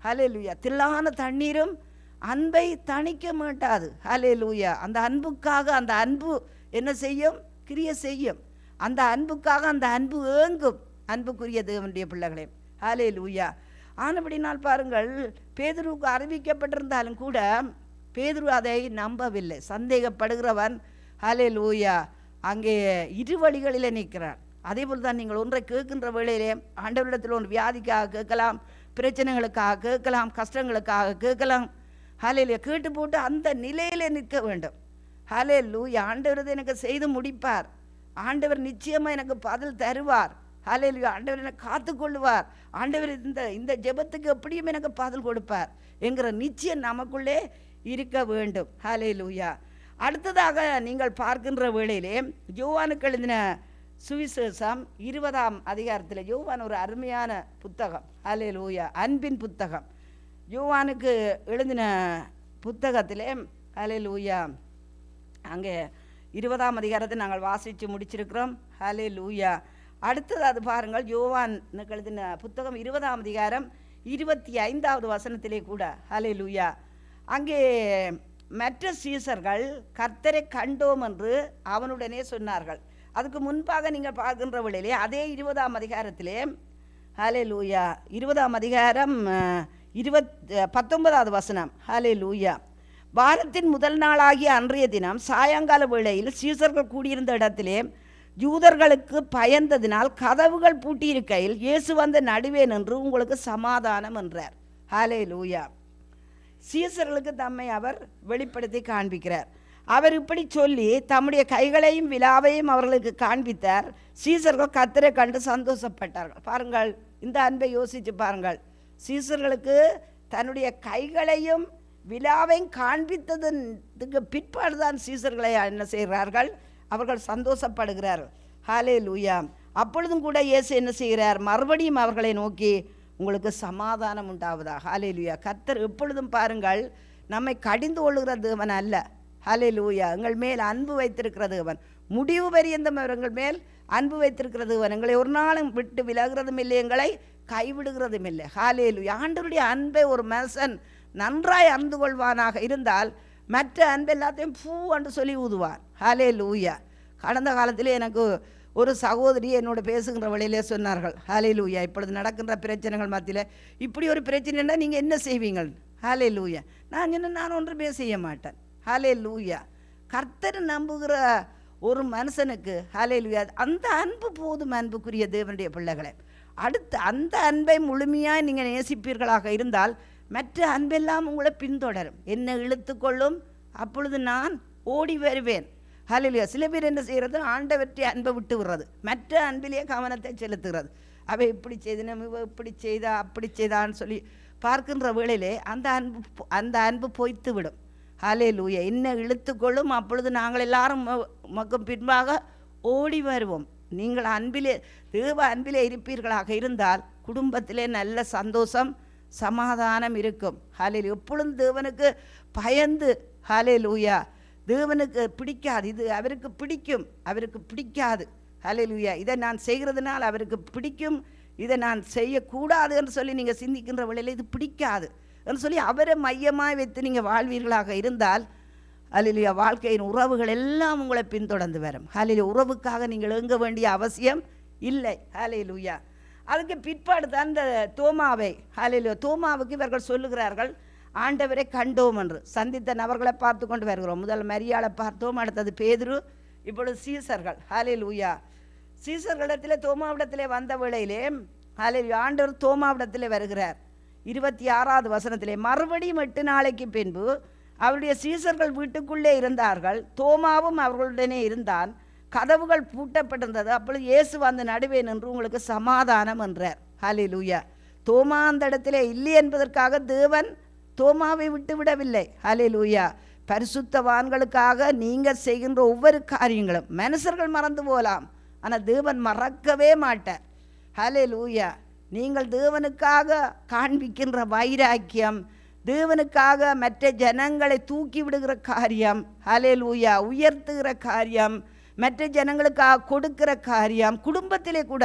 Speaker 1: ஹல்லேலூயா. திரளான தண்ணீரும் அன்பை தணிக்க மாட்டாது. ஹல்லேலூயா. அந்த அன்புக்காக அந்த அன்பு என்ன செய்யும்? கிரியை செய்யும். அந்த அன்புக்காக அந்த அன்பு ஏங்கும். அன்புக்குரிய தேவனுடைய பிள்ளைகளே, ஹல்லேலூயா. ஆனபடினால் பாருங்கள், பேதுருவுக்கு அறிவிக்கப்பட்டிருந்தாலும் கூட பேதுரு அதை நம்பவில்லை. சந்தேகப்படுகிறவன் ஹல்லேலூயா அங்கே இரு வழிகளிலே நிற்கிறான். அதே போல் தான் நீங்கள் ஒன்றை கேட்கின்ற வேளையிலே ஆண்டவரிடத்தில் ஒன்று வியாதிக்காக கேட்கலாம், பிரச்சனைகளுக்காக கேட்கலாம், கஷ்டங்களுக்காக கேட்கலாம். ஹல்லேலூயா கேட்டு போட்டு அந்த நிலையிலே நிற்க வேண்டும். ஹல்லேலூயா ஆண்டவர் எனக்கு செய்து முடிப்பார், ஆண்டவர் நிச்சயமாக எனக்கு பதில் தருவார், ஹல்லேலூயா ஆண்டவர் என்னை காத்துக்கொள்ளுவார், ஆண்டவர் இந்த ஜெபத்துக்கு எப்படியும் எனக்கு பதில் கொடுப்பார் என்கிற நிச்சயம் நமக்குள்ளே இருக்க வேண்டும். ஹல்லேலூயா. அடுத்ததாக நீங்கள் பார்க்கின்ற வேளையிலே யோவானுக்கு எழுதின சுவிசேஷம் 20ஆம் அதிகாரத்தில், யோவான் ஒரு அருமையான புத்தகம், ஹல்லேலூயா அன்பின் புத்தகம். யோவானுக்கு எழுதின புத்தகத்திலே ஹல்லேலூயா அங்கே 20ஆம் அதிகாரத்தை நாங்கள் வாசித்து முடிச்சிருக்கிறோம். ஹல்லேலூயா. அடுத்தது அது பாருங்கள், யோவானுக்கு எழுதின புத்தகம் 20ஆம் அதிகாரம் 25வது வசனத்திலே கூட ஹல்லேலூயா அங்கே மற்ற சீசர்கள் கர்த்தரை கண்டோம் என்று அவனுடனே சொன்னார்கள். அதுக்கு முன்பாக நீங்கள் பார்க்கின்ற வேளையிலே அதே 20ஆம் அதிகாரத்திலே ஹல்லேலூயா 20ஆம் அதிகாரம் 19வது வசனம் ஹல்லேலூயா வாரத்தின் முதல் நாளாகிய அன்றைய தினம் சாயங்கால வேளையில் சீசர்கள் கூடியிருந்த இடத்திலே யூதர்களுக்கு பயந்ததினால் கதவுகள் பூட்டியிருக்கையில் இயேசு வந்த நடுவே நின்று உங்களுக்கு சமாதானம் என்றார். ஹல்லேலூயா. சீசர்களுக்கு தம்மை அவர் வெளிப்படுத்தி காண்பிக்கிறார். அவர் இப்படி சொல்லி தம்முடைய கைகளையும் விலாவையும் அவர்களுக்கு காண்பித்தார். சீசர்கள் கர்த்தரை கண்டு சந்தோஷப்பட்டார்கள். பாருங்கள், இந்த அன்பை யோசித்து பாருங்கள். சீசர்களுக்கு தன்னுடைய கைகளையும் விலாவையும் காண்பித்ததுக்கு பிற்பாடுதான் சீசர்களை என்ன செய்கிறார்கள், அவர்கள் சந்தோஷப்படுகிறார்கள். ஹல்லேலூயா. அப்பொழுதும் கூட இயேசு என்ன செய்கிறார், மறுபடியும் அவர்களை நோக்கி உங்களுக்கு சமாதானம் உண்டாவதா. ஹல்லேலூயா. கர்த்தர் எப்பொழுதும் பாருங்கள் நம்மை கடிந்து கொள்ளுகிற தேவன் அல்ல. ஹல்லேலூயா. எங்கள் மேல் அன்பு வைத்திருக்கிற தேவன், முடிவு பரியந்தம் எங்கள் மேல் அன்பு வைத்திருக்கிற தேவன், எங்களை ஒரு நாளும் விட்டு விலகிறதும் இல்லை, எங்களை கைவிடுகிறதும் இல்லை. ஹல்லேலூயா. ஆண்டவருடைய அன்பை ஒரு மனுஷன் நன்றாய் அறிந்து கொள்வானாக இருந்தால் மற்ற அன்பு எல்லாத்தையும் பூ என்று சொல்லி ஊதுவார். ஹல்லேலூயா. கடந்த காலத்திலே எனக்கு ஒரு சகோதரி என்னோட பேசுகின்ற வழியிலே சொன்னார்கள், ஹல்லேலூயா இப்பொழுது நடக்கின்ற பிரச்சனைகள் மத்தியில் இப்படி ஒரு பிரச்சனைன்னா நீங்கள் என்ன செய்வீங்கள்? ஹல்லேலூயா. நான் ஒன்றுமே செய்ய மாட்டேன். ஹல்லேலூயா. கர்த்தர் நம்புகிற ஒரு மனுஷனுக்கு ஹல்லேலூயா அந்த அன்பு போதும். அன்புக்குரிய தேவனுடைய பிள்ளைகளை, அடுத்து அந்த அன்பை முழுமையாக நீங்கள் நேசிப்பீர்களாக இருந்தால் மற்ற அன்பெல்லாம் உங்களை பின்தொடரும், என்னை இழுத்து கொள்ளும், அப்பொழுது நான் ஓடி வருவேன். ஹல்லேலூயா. சில பேர் என்ன செய்கிறது, ஆண்டவற்றை அன்பை விட்டு விடுறது, மற்ற அன்பிலேயே கவனத்தை செலுத்துகிறது. அவை இப்படி செய்தன, இப்படி செய்தா, அப்படி செய்தான்னு சொல்லி பார்க்கின்ற வேளையிலே அந்த அன்பு பொய்த்து விடும். ஹல்லேலூயா. என்னை இழுத்து கொள்ளும், அப்பொழுது நாங்கள் எல்லாரும் மக்கும் பின்பாக ஓடி வருவோம். நீங்கள் அன்பிலே, தேவ அன்பிலே இருப்பீர்களாக இருந்தால் குடும்பத்திலே நல்ல சந்தோஷம் சமாதானம் இருக்கும். ஹல்லேலூயா. எப்பொழுதும் தேவனுக்கு பயந்து, ஹல்லேலூயா தேவனுக்கு பிடிக்காது, இது அவருக்கு பிடிக்கும், அவருக்கு பிடிக்காது. ஹல்லேலூயா. இதை நான் செய்கிறதுனால் அவருக்கு பிடிக்கும், இதை நான் செய்யக்கூடாது என்று சொல்லி நீங்கள் சிந்திக்கின்ற வேளையில் இது பிடிக்காது என்று சொல்லி அவரை மையமாக வைத்து நீங்கள் வாழ்வீர்களாக இருந்தால் ஹல்லேலூயா வாழ்க்கையின் உறவுகள் எல்லாம் உங்களை பின்தொடர்ந்து வரும். ஹல்லேலூயா. உறவுக்காக நீங்கள் ஏங்க வேண்டிய அவசியம் இல்லை. ஹல்லேலூயா. அதுக்கு பிற்பாடு தான் இந்த தோமாவை, ஹல்லேலூயா தோமாவுக்கு இவர்கள் சொல்லுகிறார்கள் ஆண்டவரை கண்டோம் என்று. சந்தித்த நபர்களை பார்த்து கொண்டு வருகிறோம். முதல் மரியாளை பார்த்தோம், அடுத்தது பேதுரு, இப்பொழுது சீசர்கள். ஹல்லேலூயா. சீசர்களிடத்தில் தோமாவிடத்திலே வந்த வேளையிலே ஹல்லேலூயா ஆண்டவர் தோமாவிடத்திலே வருகிறார். 26வது வசனத்திலே மறுபடியும் 8 நாளைக்கு பின்பு அவருடைய சீசர்கள் வீட்டுக்குள்ளே இருந்தார்கள், தோமாவும் அவர்களுடனே இருந்தான், கதவுகள் பூட்டப்பட்டிருந்தது. அப்பொழுது இயேசு வந்து நடுவே நின்று உங்களுக்கு சமாதானம் என்றார். ஹல்லேலூயா. தோமா அந்த இடத்திலே இல்லை என்பதற்காக தேவன் தோமாவை விட்டு விடவில்லை. ஹல்லேலூயா. பரிசுத்தவான்களுக்காக நீங்கள் செய்கின்ற ஒவ்வொரு காரியங்களும் மனுஷர்கள் மறந்து போகலாம், ஆனால் தேவன் மறக்கவே மாட்டார். ஹல்லேலூயா. நீங்கள் தேவனுக்காக காண்பிக்கின்ற வைராக்கியம், தேவனுக்காக மற்ற ஜனங்களை தூக்கி விடுகிற காரியம், ஹல்லேலூயா உயர்த்துகிற காரியம், மற்ற ஜனங்களுக்காக கொடுக்கிற காரியம், குடும்பத்திலே கூட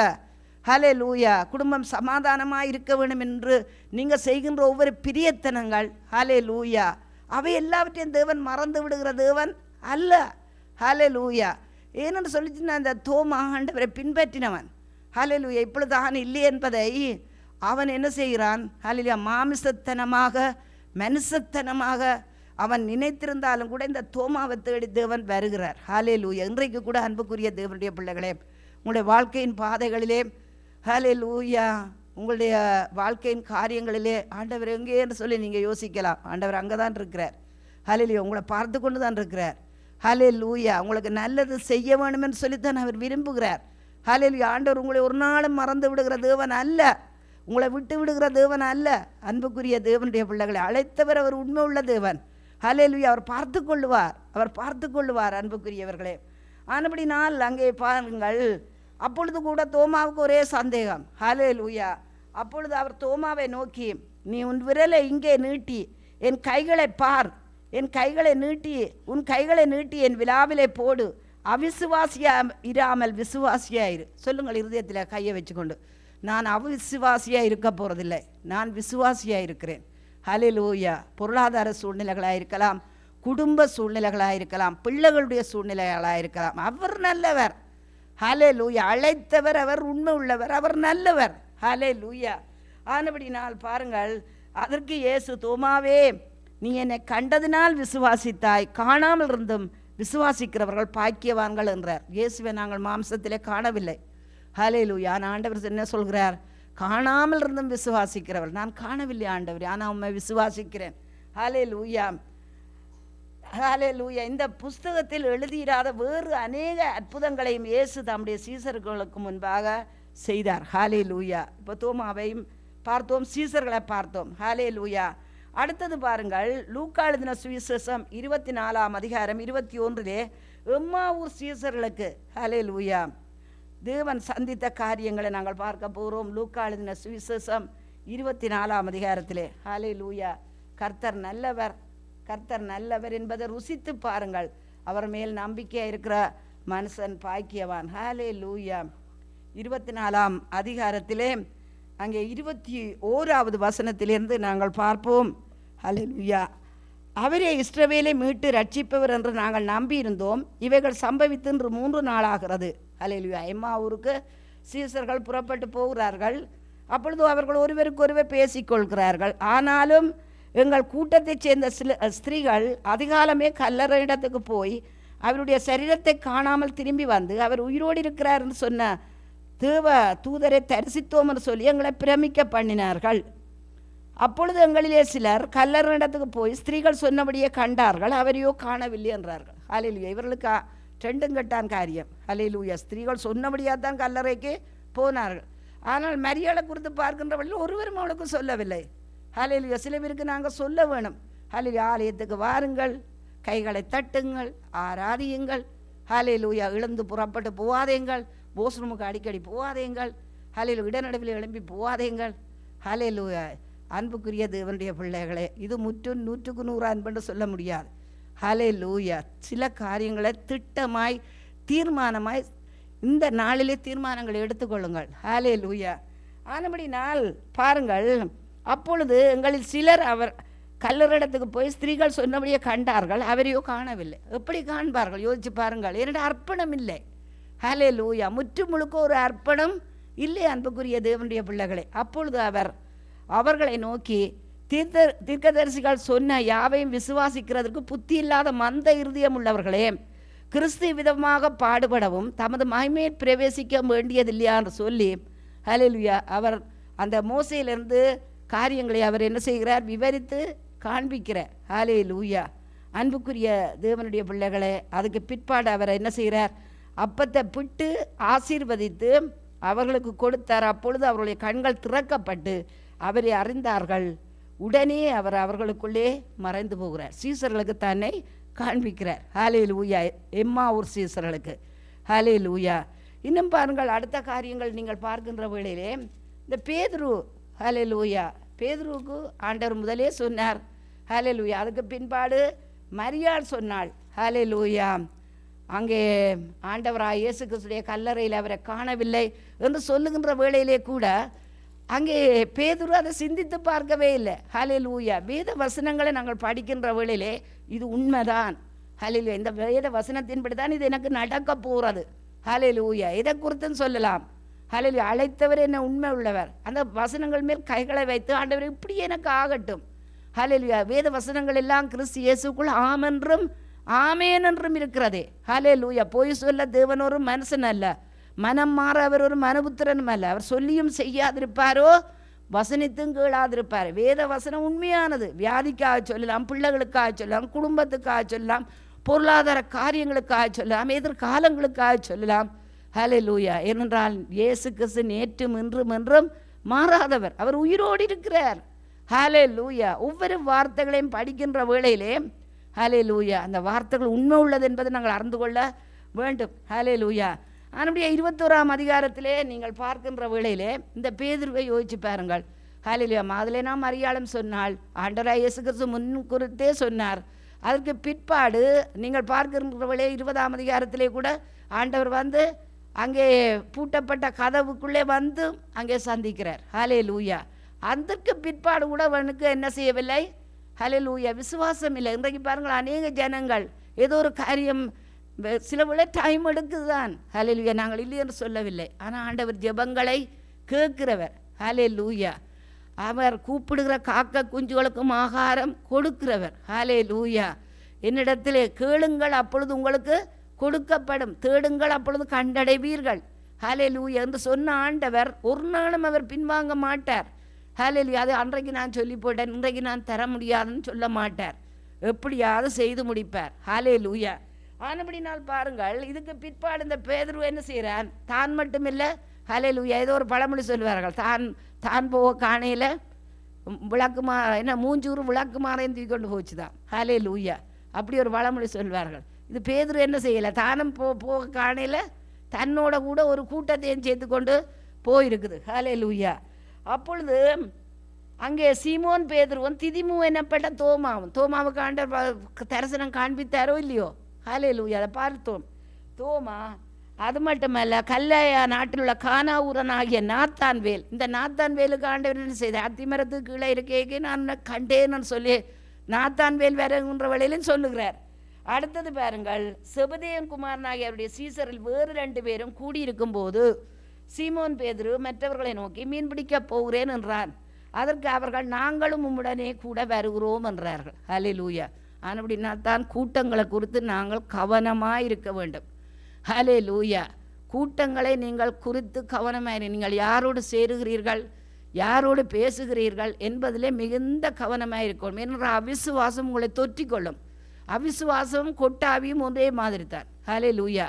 Speaker 1: ஹல்லேலூயா குடும்பம் சமாதானமாக இருக்க வேண்டும் என்று நீங்கள் செய்கின்ற ஒவ்வொரு பிரியத்தனங்கள், ஹல்லேலூயா அவை எல்லாவற்றையும் தேவன் மறந்து விடுகிற தேவன் அல்ல. ஹல்லேலூயா. ஏன்னு சொல்லிச்சுன்னா அந்த தோமா ஆண்டவரை பின்பற்றினவன். ஹல்லேலூயா. இப்பொழுது தான் இல்லை என்பதை அவன் என்ன செய்கிறான்? ஹல்லேலூயா, மாமிசத்தனமாக மனுஷத்தனமாக அவன் நினைத்திருந்தாலும் கூட இந்த தோமாவை தேடி தேவன் வருகிறார். ஹல்லேலூயா. இன்றைக்கு கூட அன்புக்குரிய தேவனுடைய பிள்ளைகளே, உங்களுடைய வாழ்க்கையின் பாதைகளிலே, ஹல்லேலூயா, உங்களுடைய வாழ்க்கையின் காரியங்களிலே ஆண்டவர் எங்கேன்னு சொல்லி நீங்கள் யோசிக்கலாம். ஆண்டவர் அங்கே தான் இருக்கிறார். ஹல்லேலூயா, உங்களை பார்த்து கொண்டு தான் இருக்கிறார். ஹல்லேலூயா, உங்களுக்கு நல்லது செய்ய வேணுமென்னு சொல்லித்தான் அவர் விரும்புகிறார். ஹல்லேலூயா, ஆண்டவர் உங்களை ஒரு நாளும் மறந்து விடுகிற தேவன் அல்ல, உங்களை விட்டு விடுகிற தேவன் அல்ல. அன்புக்குரிய தேவனுடைய பிள்ளைகளை அழைத்தவர் அவர் உண்மை உள்ள தேவன். ஹல்லேலூயா, அவர் பார்த்து கொள்ளுவார், அவர் பார்த்து கொள்ளுவார். அன்புக்குரியவர்களே, ஆனபடினால் அங்கே பாருங்கள், அப்பொழுது கூட தோமாவுக்கு ஒரே சந்தேகம். ஹல்லேலூயா, அப்பொழுது அவர் தோமாவை நோக்கி, நீ உன் விரலை இங்கே நீட்டி என் கைகளை பார், என் கைகளை நீட்டி உன் கைகளை நீட்டி என் விழாவிலே போடு, அவிசுவாசியா இராமல் விசுவாசியாயிரு. சொல்லுங்கள் இருதயத்தில் கையை வச்சுக்கொண்டு, நான் அவிசுவாசியாக இருக்க போகிறதில்லை, நான் விசுவாசியாக இருக்கிறேன். ஹல்லேலூயா. பொருளாதார சூழ்நிலைகளாக இருக்கலாம், குடும்ப சூழ்நிலைகளாக இருக்கலாம், பிள்ளைகளுடைய சூழ்நிலைகளாக இருக்கலாம். அவர் நல்லவர். ஹல்லேலூயா. அழைத்தவர் அவர் உண்மை உள்ளவர், அவர் நல்லவர். ஹல்லேலூயா. ஆனபடினால் பாருங்கள், அதற்கு இயேசு, தோமாவே, நீ என்னை கண்டதினால் விசுவாசித்தாய், காணாமல் இருந்தும் விசுவாசிக்கிறவர்கள் பாக்கியவான்கள் என்றார். இயேசுவை நாங்கள் மாம்சத்திலே காணவில்லை. ஹல்லேலூயா. ஆண்டவர் என்ன சொல்கிறார்? காணாமல் இருந்தும் விசுவாசிக்கிறவர். நான் காணவில்லை ஆண்டவர், ஆனால் உண்மை விசுவாசிக்கிறேன். ஹல்லேலூயா, ஹல்லேலூயா. இந்த புஸ்தகத்தில் எழுதியிராத வேறு அநேக அற்புதங்களையும் இயேசு தம்முடைய சீசர்களுக்கு முன்பாக செய்தார். ஹல்லேலூயா. இப்போ தோமாவையும் பார்த்தோம், சீசர்களை பார்த்தோம். ஹல்லேலூயா. அடுத்தது பாருங்கள், லூக்கா எழுதின சுவிசேஷம் 24ஆம் அதிகாரம் 21 எம்மாவூர் சீசர்களுக்கு ஹல்லேலூயா தேவன் சந்தித்த காரியங்களை நாங்கள் பார்க்க போகிறோம். லூக்கா எழுதின சுவிசேஷம் 24ஆம் அதிகாரத்திலே. ஹல்லேலூயா. கர்த்தர் நல்லவர், கர்த்தர் நல்லவர் என்பதை ருசித்து பாருங்கள். அவர் மேல் நம்பிக்கையாக இருக்கிற மனுஷன் பாக்கியவான். ஹல்லேலூயா. 24ஆம் அதிகாரத்திலே அங்கே 21வது வசனத்திலிருந்து நாங்கள் பார்ப்போம். ஹல்லேலூயா. அவரே இஸ்ரவேலை மீட்டு ரட்சிப்பவர் என்று நாங்கள் நம்பியிருந்தோம், இவைகள் சம்பவித்து இன்று 3 நாளாகிறது. ஹல்லேலூயா. எம்மாவூருக்கு சீசர்கள் புறப்பட்டு போகிறார்கள். அப்பொழுது அவர்கள் ஒருவருக்கொருவர் பேசிக்கொள்கிறார்கள். ஆனாலும் எங்கள் கூட்டத்தைச் சேர்ந்த சில ஸ்திரீகள் அதிகாலமே கல்லறை இடத்துக்கு போய் அவருடைய சரீரத்தை காணாமல் திரும்பி வந்து, அவர் உயிரோடு இருக்கிறார் என்று சொன்ன தேவ தூதரை தரிசித்தோம் என்று சொல்லி எங்களை பிரமிக்க பண்ணினார்கள். அப்பொழுது எங்களிலே சிலர் கல்லறை இடத்துக்கு போய் ஸ்திரீகள் சொன்னபடியே கண்டார்கள், அவரையோ காணவில்லை என்றார்கள். ஹல்லேலூயா. இவர்களுக்கு ரெண்டும் கட்டான் காரியம். ஹல்லேலூயா. ஸ்திரீகள் சொன்னபடியாக தான் கல்லறைக்கு போனார்கள். ஆனால் மரியாதை குறித்து பார்க்கின்ற வழியில் ஒருவரும் அவளுக்கு சொல்லவில்லை. ஹல்லேலூயா. சில பேருக்கு நாங்கள் சொல்ல வேணும். ஹல்லேலூயா. ஆலயத்துக்கு வாருங்கள், கைகளை தட்டுங்கள், ஆராதியுங்கள். ஹல்லேலூயா. இழந்து புறப்பட்டு போவாதேங்கள், போஸ்ரூமுக்கு அடிக்கடி போவாதேங்கள். ஹல்லேலூயா. இடநடுவில் எழும்பி போவாதேங்கள். ஹல்லேலூயா. அன்புக்குரிய தேவனுடைய பிள்ளைகளே, இது 100க்கு 100 அன்புன்னு சொல்ல முடியாது. ஹல்லேலூயா. சில காரியங்களை திட்டமாய் தீர்மானமாய் இந்த நாளிலே தீர்மானங்களை எடுத்துக்கொள்ளுங்கள். ஹல்லேலூயா. ஆனபடி நாள் பாருங்கள், அப்பொழுது எங்களில் சிலர் அவர் கல்லறிடத்துக்கு போய் ஸ்திரீகள் சொன்னபடியே கண்டார்கள், அவரையோ காணவில்லை. எப்படி காண்பார்கள்? யோசிச்சு பாருங்கள். என்னோட அர்ப்பணம் இல்லை. ஹல்லேலூயா. முற்று முழுக்க ஒரு அர்ப்பணம் இல்லை அன்புக்குரிய தேவனுடைய பிள்ளைகளே. அப்பொழுது அவர் அவர்களை நோக்கி, தீர்க்கதரிசிகள் சொன்ன யாவையும் விசுவாசிக்கிறதற்கு புத்தி இல்லாத மந்த இருதயம் உள்ளவர்களே, கிறிஸ்து விதமாக பாடுபடவும் தமது மகிமையை பிரவேசிக்க வேண்டியதில்லையா என்று சொல்லி, ஹல்லேலூயா, அவர் அந்த மோசையிலிருந்து காரியங்களை அவர் என்ன செய்கிறார்? விவரித்து காண்பிக்கிறார். ஹல்லேலூயா. அன்புக்குரிய தேவனுடைய பிள்ளைகளே, அதுக்கு பிற்பாடு அவர் என்ன செய்கிறார்? அப்பத்தை பிட்டு ஆசீர்வதித்து அவர்களுக்கு கொடுத்தார். அப்பொழுது அவர்களுடைய கண்கள் திறக்கப்பட்டு அவரை அறிந்தார்கள். உடனே அவர் அவர்களுக்குள்ளே மறைந்து போகிறார். சீசர்களுக்கு தன்னை காண்பிக்கிறார். ஹல்லேலூயா. எம்மாவூர் சீசர்களுக்கு. ஹல்லேலூயா. இன்னும் பாருங்கள், அடுத்த காரியங்கள் நீங்கள் பார்க்கின்ற வேளையிலே இந்த பேதுரு, ஹல்லேலூயா, பேதுருவுக்கு ஆண்டவர் முதலே சொன்னார். ஹல்லேலூயா. அதுக்கு பின்பாடு மரியாள் சொன்னாள். ஹல்லேலூயா. அங்கே ஆண்டவராய் இயேசு கிறிஸ்துடைய கல்லறையில் அவரை காணவில்லை என்று சொல்லுகின்ற வேளையிலே கூட அங்கே பேதுரு அதை சிந்தித்து பார்க்கவே இல்லை. ஹல்லேலூயா. வேத வசனங்களை நாங்கள் படிக்கின்ற வேளையிலே இது உண்மைதான். ஹல்லேலூயா. இந்த வேத வசனத்தின்படி தான் இது எனக்கு நடக்க போகிறது. ஹல்லேலூயா. எதை குறித்துன்னு சொல்லலாம்? ஹல்லேலூயா. அழைத்தவர் என்ன உண்மை உள்ளவர். அந்த வசனங்கள் மேல் கைகளை வைத்து ஆண்டவர் இப்படி எனக்கு ஆகட்டும். ஹல்லேலூயா. வேத வசனங்கள் எல்லாம் கிறிஸ்து இயேசுக்குள் ஆமென்றும் ஆமேன் என்றும் இருக்கிறதே. ஹல்லேலூயா. பொய் சொல்ல தேவன் ஒரு மனுஷன் அல்ல, மனம் மாற அவர் ஒரு மனுபுத்திரனும் அல்ல. அவர் சொல்லியும் செய்யாதிருப்பாரோ, வசனித்தும் கேளாதிருப்பார். வேத வசனம் உண்மையானது. வியாதிக்காக சொல்லலாம், பிள்ளைகளுக்காக சொல்லலாம், குடும்பத்துக்காக சொல்லலாம், பொருளாதார காரியங்களுக்காக சொல்லலாம், எதிர்காலங்களுக்காக சொல்லலாம். ஹல்லேலூயா. ஏனென்றால் இயேசு கிறிஸ்து நேற்றும் இன்றும் என்றும் மாறாதவர். அவர் உயிரோடு இருக்கிறார். ஹல்லேலூயா. ஒவ்வொரு வார்த்தைகளையும் படிக்கின்ற வேளையிலே ஹல்லேலூயா அந்த வார்த்தைகள் உண்மை உள்ளது என்பதை நாங்கள் அறிந்து கொள்ள வேண்டும். ஹல்லேலூயா. அதனுடைய 21ஆம் அதிகாரத்திலே நீங்கள் பார்க்கின்ற வேளையிலே இந்த பேதுருவை யோசிச்சு பாருங்கள். ஹல்லேலூயா. அதிலே நாம் அடையாளம் சொன்னால் ஆண்டவராகிய இயேசு கிறிஸ்து முன் குறித்தே சொன்னார். அதற்கு பிற்பாடு நீங்கள் பார்க்கின்ற வேளையே 20ஆம் அதிகாரத்திலே கூட ஆண்டவர் வந்து அங்கே பூட்டப்பட்ட கதவுக்குள்ளே வந்து அங்கே சந்திக்கிறார். ஹல்லேலூயா. அதற்கு பிற்பாடு கூட அவனுக்கு என்ன செய்யவில்லை? ஹல்லேலூயா விசுவாசம் இல்லை. இன்றைக்கு பாருங்கள், அநேக ஜனங்கள் ஏதோ ஒரு காரியம் சில விட டைம் எடுக்குது தான். ஹல்லேலூயா. நாங்கள் இல்லை என்று சொல்லவில்லை. ஆனால் ஆண்டவர் ஜெபங்களை கேட்கிறவர். ஹல்லேலூயா. அவர் கூப்பிடுகிற காக்க குஞ்சுகளுக்கும் ஆகாரம் கொடுக்கிறவர். ஹல்லேலூயா. என்னிடத்திலே கேளுங்கள் அப்பொழுது உங்களுக்கு கொடுக்கப்படும், தேடுங்கள் அப்பொழுது கண்டடைவீர்கள். ஹல்லேலூயா என்று சொன்ன ஆண்டவர் ஒரு நாளும் அவர் பின்வாங்க மாட்டார். ஹல்லேலூயா. அது அன்றைக்கு நான் சொல்லி போட்டேன், இன்றைக்கு நான் தர முடியாதுன்னு சொல்ல மாட்டார். எப்படியாவது செய்து முடிப்பார். ஹல்லேலூயா. ஆனபடினால் பாருங்கள், இதுக்கு பிற்பாடு இந்த பேதுரு என்ன செய்கிறான்? தான் மட்டும் இல்லை. ஹல்லேலூயா. ஏதோ ஒரு பழமொழி சொல்வார்கள், தான் போக காணையில் விளக்குமா என்ன மூஞ்சூறு விளக்கு மாறையும் தூக்கி கொண்டு போச்சுதான். ஹல்லேலூயா. அப்படி ஒரு பழமொழி சொல்வார்கள். இது பேதுரு என்ன செய்யலை? தானும் போக காணையில் தன்னோட கூட ஒரு கூட்டத்தையும் சேர்த்து கொண்டு போயிருக்குது. ஹல்லேலூயா. அப்பொழுது அங்கே சீமோன் பேதுருவும் திதிமு என்னப்பட்ட தோமாவுக்கு ஆண்டவர் தரிசனம் காண்பித்தாரோ இல்லையோ? ஹல்லேலூயா. அதை பார்த்தோம். தோமா அது மட்டுமல்ல, கல்லையா நாட்டில் உள்ள கானாவூரன் ஆகிய நாத்தான்வேல். இந்த நாத்தான்வேலுக்கு ஆண்டவர் என்ன செய்த? அத்திமரத்துக்கு கீழே இருக்கே நான் கண்டேன்னு சொல்லி நாத்தான்வேல் வேறங்கிற வழியிலும் சொல்லுகிறார். அடுத்தது பாருங்கள், செபதேயன் குமாரனாகிய அவருடைய சீசரில் வேறு 2 பேரும் கூடியிருக்கும் போது சீமோன் பேதுரு மற்றவர்களை நோக்கி மீன் பிடிக்க போகிறேன் என்றான். அதற்கு அவர்கள் நாங்களும் உம்முடனே கூட வருகிறோம் என்றார்கள். ஹல்லேலூயா. அப்படின்னா தான் கூட்டங்களை குறித்து நாங்கள் கவனமாக இருக்க வேண்டும். ஹல்லேலூயா. கூட்டங்களை நீங்கள் குறித்து கவனமாக, நீங்கள் யாரோடு சேருகிறீர்கள், யாரோடு பேசுகிறீர்கள் என்பதிலே மிகுந்த கவனமாக இருக்கணும். என்ற அவிசுவாசம் உங்களை தொற்றிக்கொள்ளும். அவிசுவாசம் கொட்டாவியும் ஒன்றே மாதிரி தான். ஹல்லேலூயா.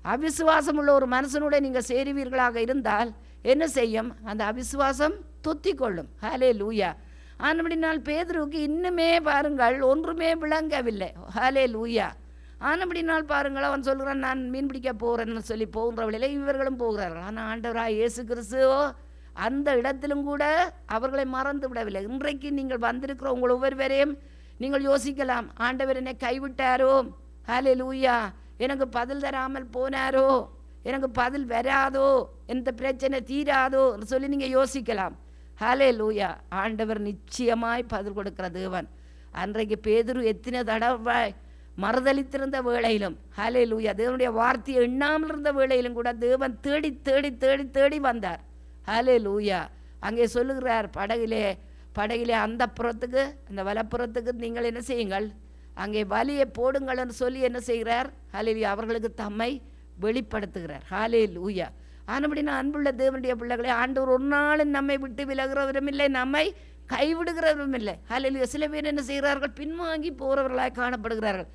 Speaker 1: அவிசுவாசம் உள்ள ஒரு மனுஷனோட நீங்கள் சேருவீர்களாக இருந்தால் என்ன செய்யும்? அந்த அவிசுவாசம் தொத்திக்கொள்ளும். ஹல்லேலூயா. ஆனபடினால் பேதுருவுக்கு இன்னுமே பாருங்கள் ஒன்றுமே விளங்கவில்லை. ஹல்லேலூயா. ஆனபடினால் பாருங்கள், அவன் சொல்கிறான் நான் மீன் பிடிக்க போகிறேன்னு சொல்லி போகின்ற வழியில் இவர்களும் போகிறார்கள். ஆனால் ஆண்டவராக இயேசு கிறிஸ்துவோ அந்த இடத்திலும் கூட அவர்களை மறந்து விடவில்லை. இன்றைக்கு நீங்கள் வந்திருக்கிற உங்கள் ஒவ்வொருவரையும் நீங்கள் யோசிக்கலாம், ஆண்டவர் என்னை கைவிட்டாரோ, ஹல்லேலூயா, எனக்கு பதில் தராமல் போனாரோ, எனக்கு பதில் வராதோ, எந்த பிரச்சனை தீராதோ சொல்லி நீங்கள் யோசிக்கலாம். ஹல்லேலூயா. ஆண்டவர் நிச்சயமாய் பதில் கொடுக்கிற தேவன். அன்றைக்கு பேதுரு எத்தனை தடவை மறுதளித்திருந்த வேளையிலும், ஹல்லேலூயா, தேவனுடைய வார்த்தையை எண்ணாமல் இருந்த வேளையிலும் கூட தேவன் தேடி தேடி தேடி தேடி வந்தார். ஹல்லேலூயா. அங்கே சொல்லுகிறார், படகிலே அந்த புறத்துக்கு அந்த வலப்புறத்துக்கு நீங்கள் என்ன செய்யுங்கள், அங்கே வலியை போடுங்கள் என்று சொல்லி என்ன செய்கிறார்? ஹல்லேலூயா. அவர்களுக்கு தம்மை வெளிப்படுத்துகிறார். ஹல்லேலூயா. ஆனபடினா அன்புள்ள தேவனுடைய பிள்ளைகளை, ஆண்டவர் ஒரு நாளும் நம்மை விட்டு விலகிறவரும் இல்லை, நம்மை கைவிடுகிறவரும் இல்லை. ஹல்லேலூயா. சில பேர் என்ன செய்கிறார்கள்? பின்வாங்கி போகிறவர்களாக காணப்படுகிறார்கள்.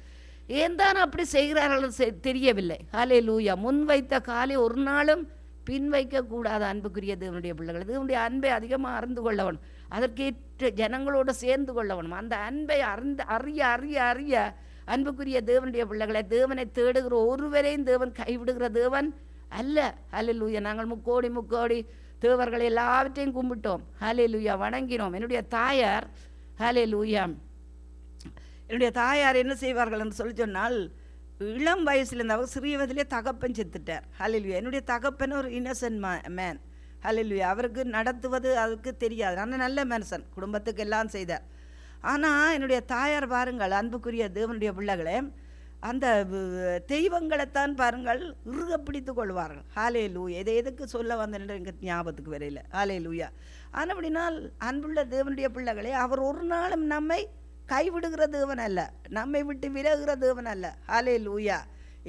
Speaker 1: ஏன் தான் அப்படி செய்கிறார்கள் தெரியவில்லை. ஹல்லேலூயா. முன் வைத்த காலை ஒரு நாளும் பின் வைக்கக்கூடாது. அன்புக்குரிய தேவனுடைய பிள்ளைகள், தேவனுடைய அன்பை அதிகமாக அறிந்து கொள்ளவன், அதற்கேற்ற ஜனங்களோடு சேர்ந்து கொள்ளவனும், அந்த அன்பை அறிய அறிய அறிய அன்புக்குரிய தேவனுடைய பிள்ளைகளை, தேவனை தேடுகிற ஒருவரையும் தேவன் கைவிடுகிற தேவன் அல்ல. ஹல்லேலூயா. நாங்கள் முக்கோடி தேவர்களை எல்லாவற்றையும் கும்பிட்டோம். ஹல்லேலூயா. வணங்கினோம். என்னுடைய தாயார், ஹல்லேலூயா, என்னுடைய தாயார் என்ன செய்வார்கள் என்று சொல்லி சொன்னால், இளம் வயசில் இருந்தவர் சிறிய வயதிலே தகப்பன் செத்துட்டார். ஹல்லேலூயா. என்னுடைய தகப்பன் ஒரு இன்னசென்ட் மேன். ஹல்லேலூயா. அவருக்கு நடத்துவது அதுக்கு தெரியாது. ஆனால் நல்ல மனுஷன், குடும்பத்துக்கு எல்லாம் செய்தார். ஆனால் என்னுடைய தாயார் பாருங்கள், அன்புக்குரிய தேவனுடைய பிள்ளைகளே, அந்த தெய்வங்களைத்தான் பாருங்கள் இறுக பிடித்து கொள்வார்கள். ஹல்லேலூயா. இதை எதுக்கு சொல்ல வந்தேன் எங்கள் ஞாபகத்துக்கு வரையில். ஹல்லேலூயா. அப்படினால் அன்புள்ள தேவனுடைய பிள்ளைகளே, அவர் ஒரு நாளும் நம்மை கைவிடுகிற தேவன் அல்ல, நம்மை விட்டு விலகுகிற தேவன் அல்ல. ஹல்லேலூயா.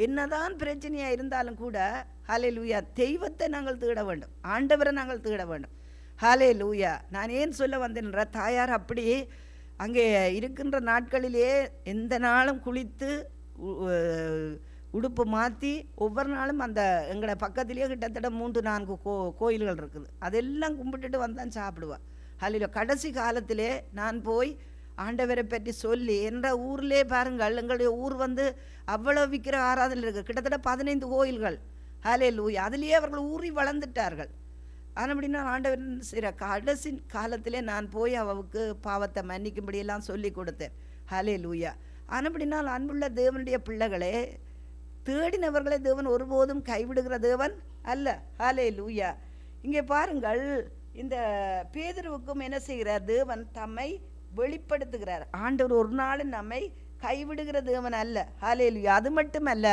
Speaker 1: என்னதான் பிரச்சனையாக இருந்தாலும் கூட ஹல்லேலூயா தெய்வத்தை நாங்கள் தேட வேண்டும், ஆண்டவரை நாங்கள் தேட வேண்டும். ஹல்லேலூயா. நான் ஏன் சொல்ல வந்தேன்ற, தாயார் அப்படி அங்கே இருக்கின்ற நாட்களிலே எந்த நாளும் குளித்து உடுப்பு மாற்றி ஒவ்வொரு நாளும் அந்த எங்களை பக்கத்துலேயே கிட்டத்தட்ட 3-4 கோயில்கள் இருக்குது, அதெல்லாம் கும்பிட்டுட்டு வந்தான் சாப்பிடுவாள். ஹல்லேலூயா. கடைசி காலத்திலே நான் போய் ஆண்டவரை பற்றி சொல்லி என்ற ஊர்லே பாருங்கள், எங்களுடைய ஊர் அவ்வளோ விக்கிர ஆராதனை இருக்குது, கிட்டத்தட்ட 15 கோயில்கள். ஹல்லேலூயா. அதுலேயே அவர்கள் ஊறி வளர்ந்துட்டார்கள். அப்படின்னா ஆண்டவர் சில கடைசி காலத்திலே நான் போய் அவளுக்கு பாவத்தை மன்னிக்கும்படியெல்லாம் சொல்லி கொடுத்தேன். ஹல்லேலூயா. அப்படினால் அன்புள்ள தேவனுடைய பிள்ளைகளே, தேடினவர்களை தேவன் ஒருபோதும் கைவிடுகிற தேவன் அல்ல. ஹல்லேலூயா. இங்கே பாருங்கள், இந்த பேதுருவுக்கும் என்ன செய்கிறார், தேவன் தம்மை வெளிப்படுத்துகிறார். ஆண்டவர் ஒரு நாள் நம்மை கைவிடுகிற தேவன் அல்ல. ஹல்லேலூயா. அது மட்டுமல்ல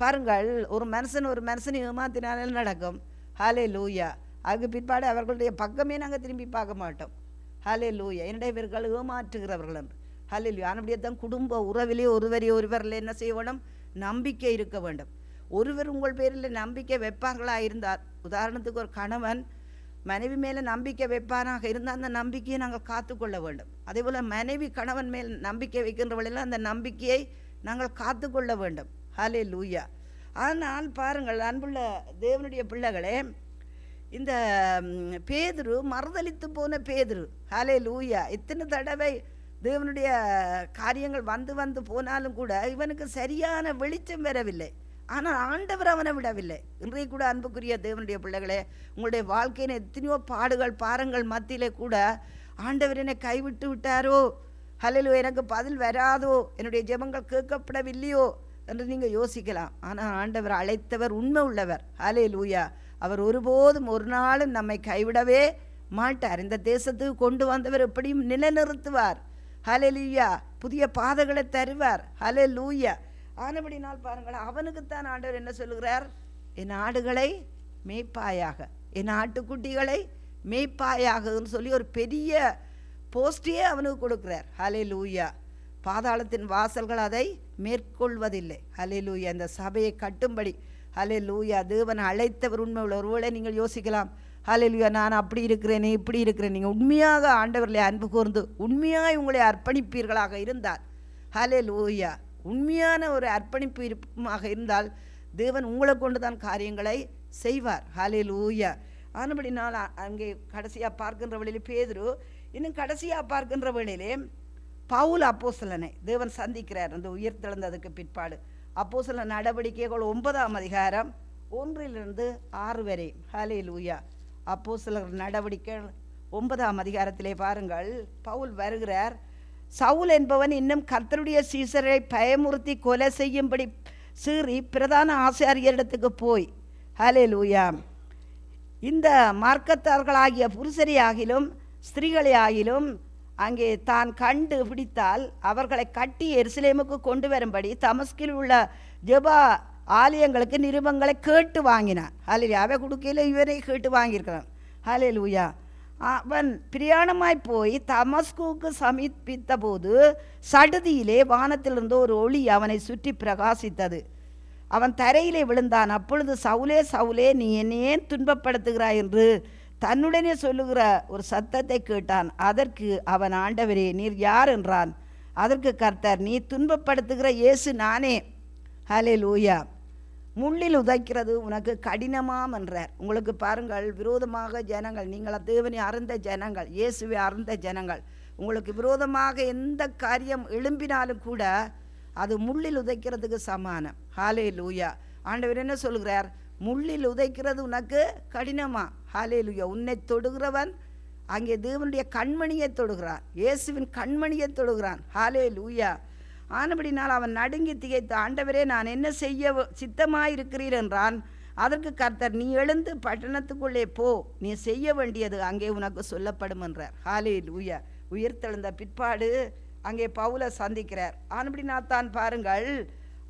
Speaker 1: பாருங்கள், ஒரு மனுஷனை ஏமாத்தினாலும் நடக்கும். ஹல்லேலூயா. அதுக்கு பிற்பாடு அவர்களுடைய பக்கமே நாங்கள் திரும்பி பார்க்க மாட்டோம். ஹல்லேலூயா. என்னுடைய இவர்கள் ஏமாற்றுகிறவர்கள் என்று. ஹல்லேலூயா. அப்படியே தான் குடும்ப உறவிலே ஒருவரில் என்ன செய்ய வேண்டும், நம்பிக்கை இருக்க வேண்டும். ஒருவர் உங்கள் பேரில் நம்பிக்கை வைப்பார்களாக இருந்தார், உதாரணத்துக்கு ஒரு கணவன் மனைவி மேலே நம்பிக்கை வைப்பானாக இருந்தால் அந்த நம்பிக்கையை நாங்கள் காத்துக்கொள்ள வேண்டும். அதே போல் மனைவி கணவன் மேல் நம்பிக்கை வைக்கின்றவளெல்லாம் அந்த நம்பிக்கையை நாங்கள் காத்துக்கொள்ள வேண்டும். ஹல்லேலூயா. ஆனால் பாருங்கள் அன்புள்ள தேவனுடைய பிள்ளைகளே, இந்த பேதுரு மறுதலித்து போன பேதுரு. ஹல்லேலூயா. இத்தனை தடவை தேவனுடைய காரியங்கள் வந்து போனாலும் கூட இவனுக்கு சரியான வெளிச்சம் வரவில்லை. ஆனால் ஆண்டவர் அவனை விடவில்லை. இன்றைய கூட அன்புக்குரிய தேவனுடைய பிள்ளைகளே, உங்களுடைய வாழ்க்கையின் எத்தனையோ பாடுகள் பாரங்கள் மத்தியிலே கூட ஆண்டவர் என்னை கைவிட்டு விட்டாரோ, ஹல்லேலூயா, எனக்கு பதில் வராதோ, என்னுடைய ஜெபங்கள் கேட்கப்படவில்லையோ என்று நீங்கள் யோசிக்கலாம். ஆனால் ஆண்டவர் அழைத்தவர் உண்மை உள்ளவர். ஹல்லேலூயா. அவர் ஒருபோதும் ஒரு நாளும் நம்மை கைவிடவே மாட்டார். இந்த தேசத்துக்கு கொண்டு வந்தவர் எப்படியும் நிலைநிறுத்துவார். ஹல்லேலூயா. புதிய பாதைகளை தருவார். ஹல்லேலூயா. ஆனபடினால் பாருங்கள், அவனுக்குத்தான் ஆண்டவர் என்ன சொல்லுகிறார், என் ஆடுகளை மேய்ப்பாயாக, என் ஆட்டுக்குட்டிகளை மேய்ப்பாயாகன்னு சொல்லி ஒரு பெரிய போஸ்டியே அவனுக்கு கொடுக்குறார். ஹல்லேலூயா. பாதாளத்தின் வாசல்கள் அதை மேற்கொள்வதில்லை. ஹல்லேலூயா. இந்த சபையை கட்டும்படி ஹல்லேலூயா தேவன் அழைத்தவர் உண்மை உள்ள. ஒருவேளை நீங்கள் யோசிக்கலாம், ஹல்லேலூயா நான் அப்படி இருக்கிறேனே இப்படி இருக்கிறேன். நீங்கள் உண்மையாக ஆண்டவர்களை அன்பு கூர்ந்து உண்மையாக உங்களை அர்ப்பணிப்பீர்களாக இருந்தால், ஹல்லேலூயா, உண்மையான ஒரு அர்ப்பணிப்பு இருப்பாக இருந்தால் தேவன் உங்களை கொண்டு தான் காரியங்களை செய்வார். ஹல்லேலூயா. ஆனபடினால் அங்கே கடைசியாக பார்க்கின்ற வழியிலே பேதுரு, இன்னும் கடைசியாக பார்க்கின்ற வழியிலே பவுல் அப்போஸ்தலனை தேவன் சந்திக்கிறார். அந்த உயிர் தெழுந்ததுக்கு பிற்பாடு அப்போஸ்தல நடவடிக்கைகள் 9ஆம் அதிகாரம் 1-6 வரை. ஹல்லேலூயா. அப்போஸ்தலர் நடவடிக்கை 9ஆம் அதிகாரத்திலே பாருங்கள், பவுல் வருகிறார். சவுல் என்பவன் இன்னும் கர்த்தருடைய சீசரை பயமுறுத்தி கொலை செய்யும்படி சீறி பிரதான ஆசாரியரிடத்துக்கு போய், ஹல்லேலூயா, இந்த மார்க்கத்தார்களாகிய புருஷரை ஆகிலும் ஸ்திரீகளை ஆகிலும் அங்கே தான் கண்டு பிடித்தால் அவர்களை கட்டி எருசலேமுக்கு கொண்டு வரும்படி தமஸ்கில் உள்ள ஜெபா ஆலயங்களுக்கு நிருபங்களை கேட்டு வாங்கினான். ஹல்லேலூயா. அவை கொடுக்கையில் இவரை கேட்டு வாங்கியிருக்கிறான். ஹல்லேலூயா. அவன் பிரயாணமாய் போய் தமஸ்குக்கு சமீபித்த போது சடுதியிலே வானத்திலிருந்து ஒரு ஒளி அவனை சுற்றி பிரகாசித்தது. அவன் தரையிலே விழுந்தான். அப்பொழுது சவுலே சவுலே, நீ என்னை ஏன் துன்பப்படுத்துகிறாய் என்று தன்னுடனே சொல்லுகிற ஒரு சத்தத்தை கேட்டான். அதற்கு அவன், ஆண்டவரே நீர் யார் என்றான். அதற்கு கர்த்தர், நீ துன்பப்படுத்துகிற இயேசு நானே. ஹல்லேலூயா. முள்ளில் உதைக்கிறது உனக்கு கடினமாம் என்றார். உங்களுக்கு பாருங்கள், விரோதமாக ஜனங்கள், நீங்கள் தேவனை அறிந்த ஜனங்கள், இயேசுவை அறிந்த ஜனங்கள், உங்களுக்கு விரோதமாக எந்த காரியம் எழும்பினாலும் கூட அது முள்ளில் உதைக்கிறதுக்கு சமானம். ஹல்லேலூயா. ஆண்டவர் என்ன சொல்கிறார், முள்ளில் உதைக்கிறது உனக்கு கடினமா. ஹல்லேலூயா. உன்னை தொடுகிறவன் அங்கே தேவனுடைய கண்மணியை தொடுகிறான், இயேசுவின் கண்மணியை தொடுகிறான். ஹல்லேலூயா. ஆனபடினால் அவன் நடுங்கி திகைத்து, ஆண்டவரே நான் என்ன செய்ய சித்தமாயிருக்கிறீர் என்றான். அதற்கு கர்த்தர், நீ எழுந்து பட்டணத்துக்குள்ளே போ, நீ செய்ய வேண்டியது அங்கே உனக்கு சொல்லப்படும் என்றார். ஹல்லேலூயா. உயிர்த்தெழுந்த பிற்பாடு அங்கே பவுலை சந்திக்கிறார். ஆனபடினால் தான் பாருங்கள்,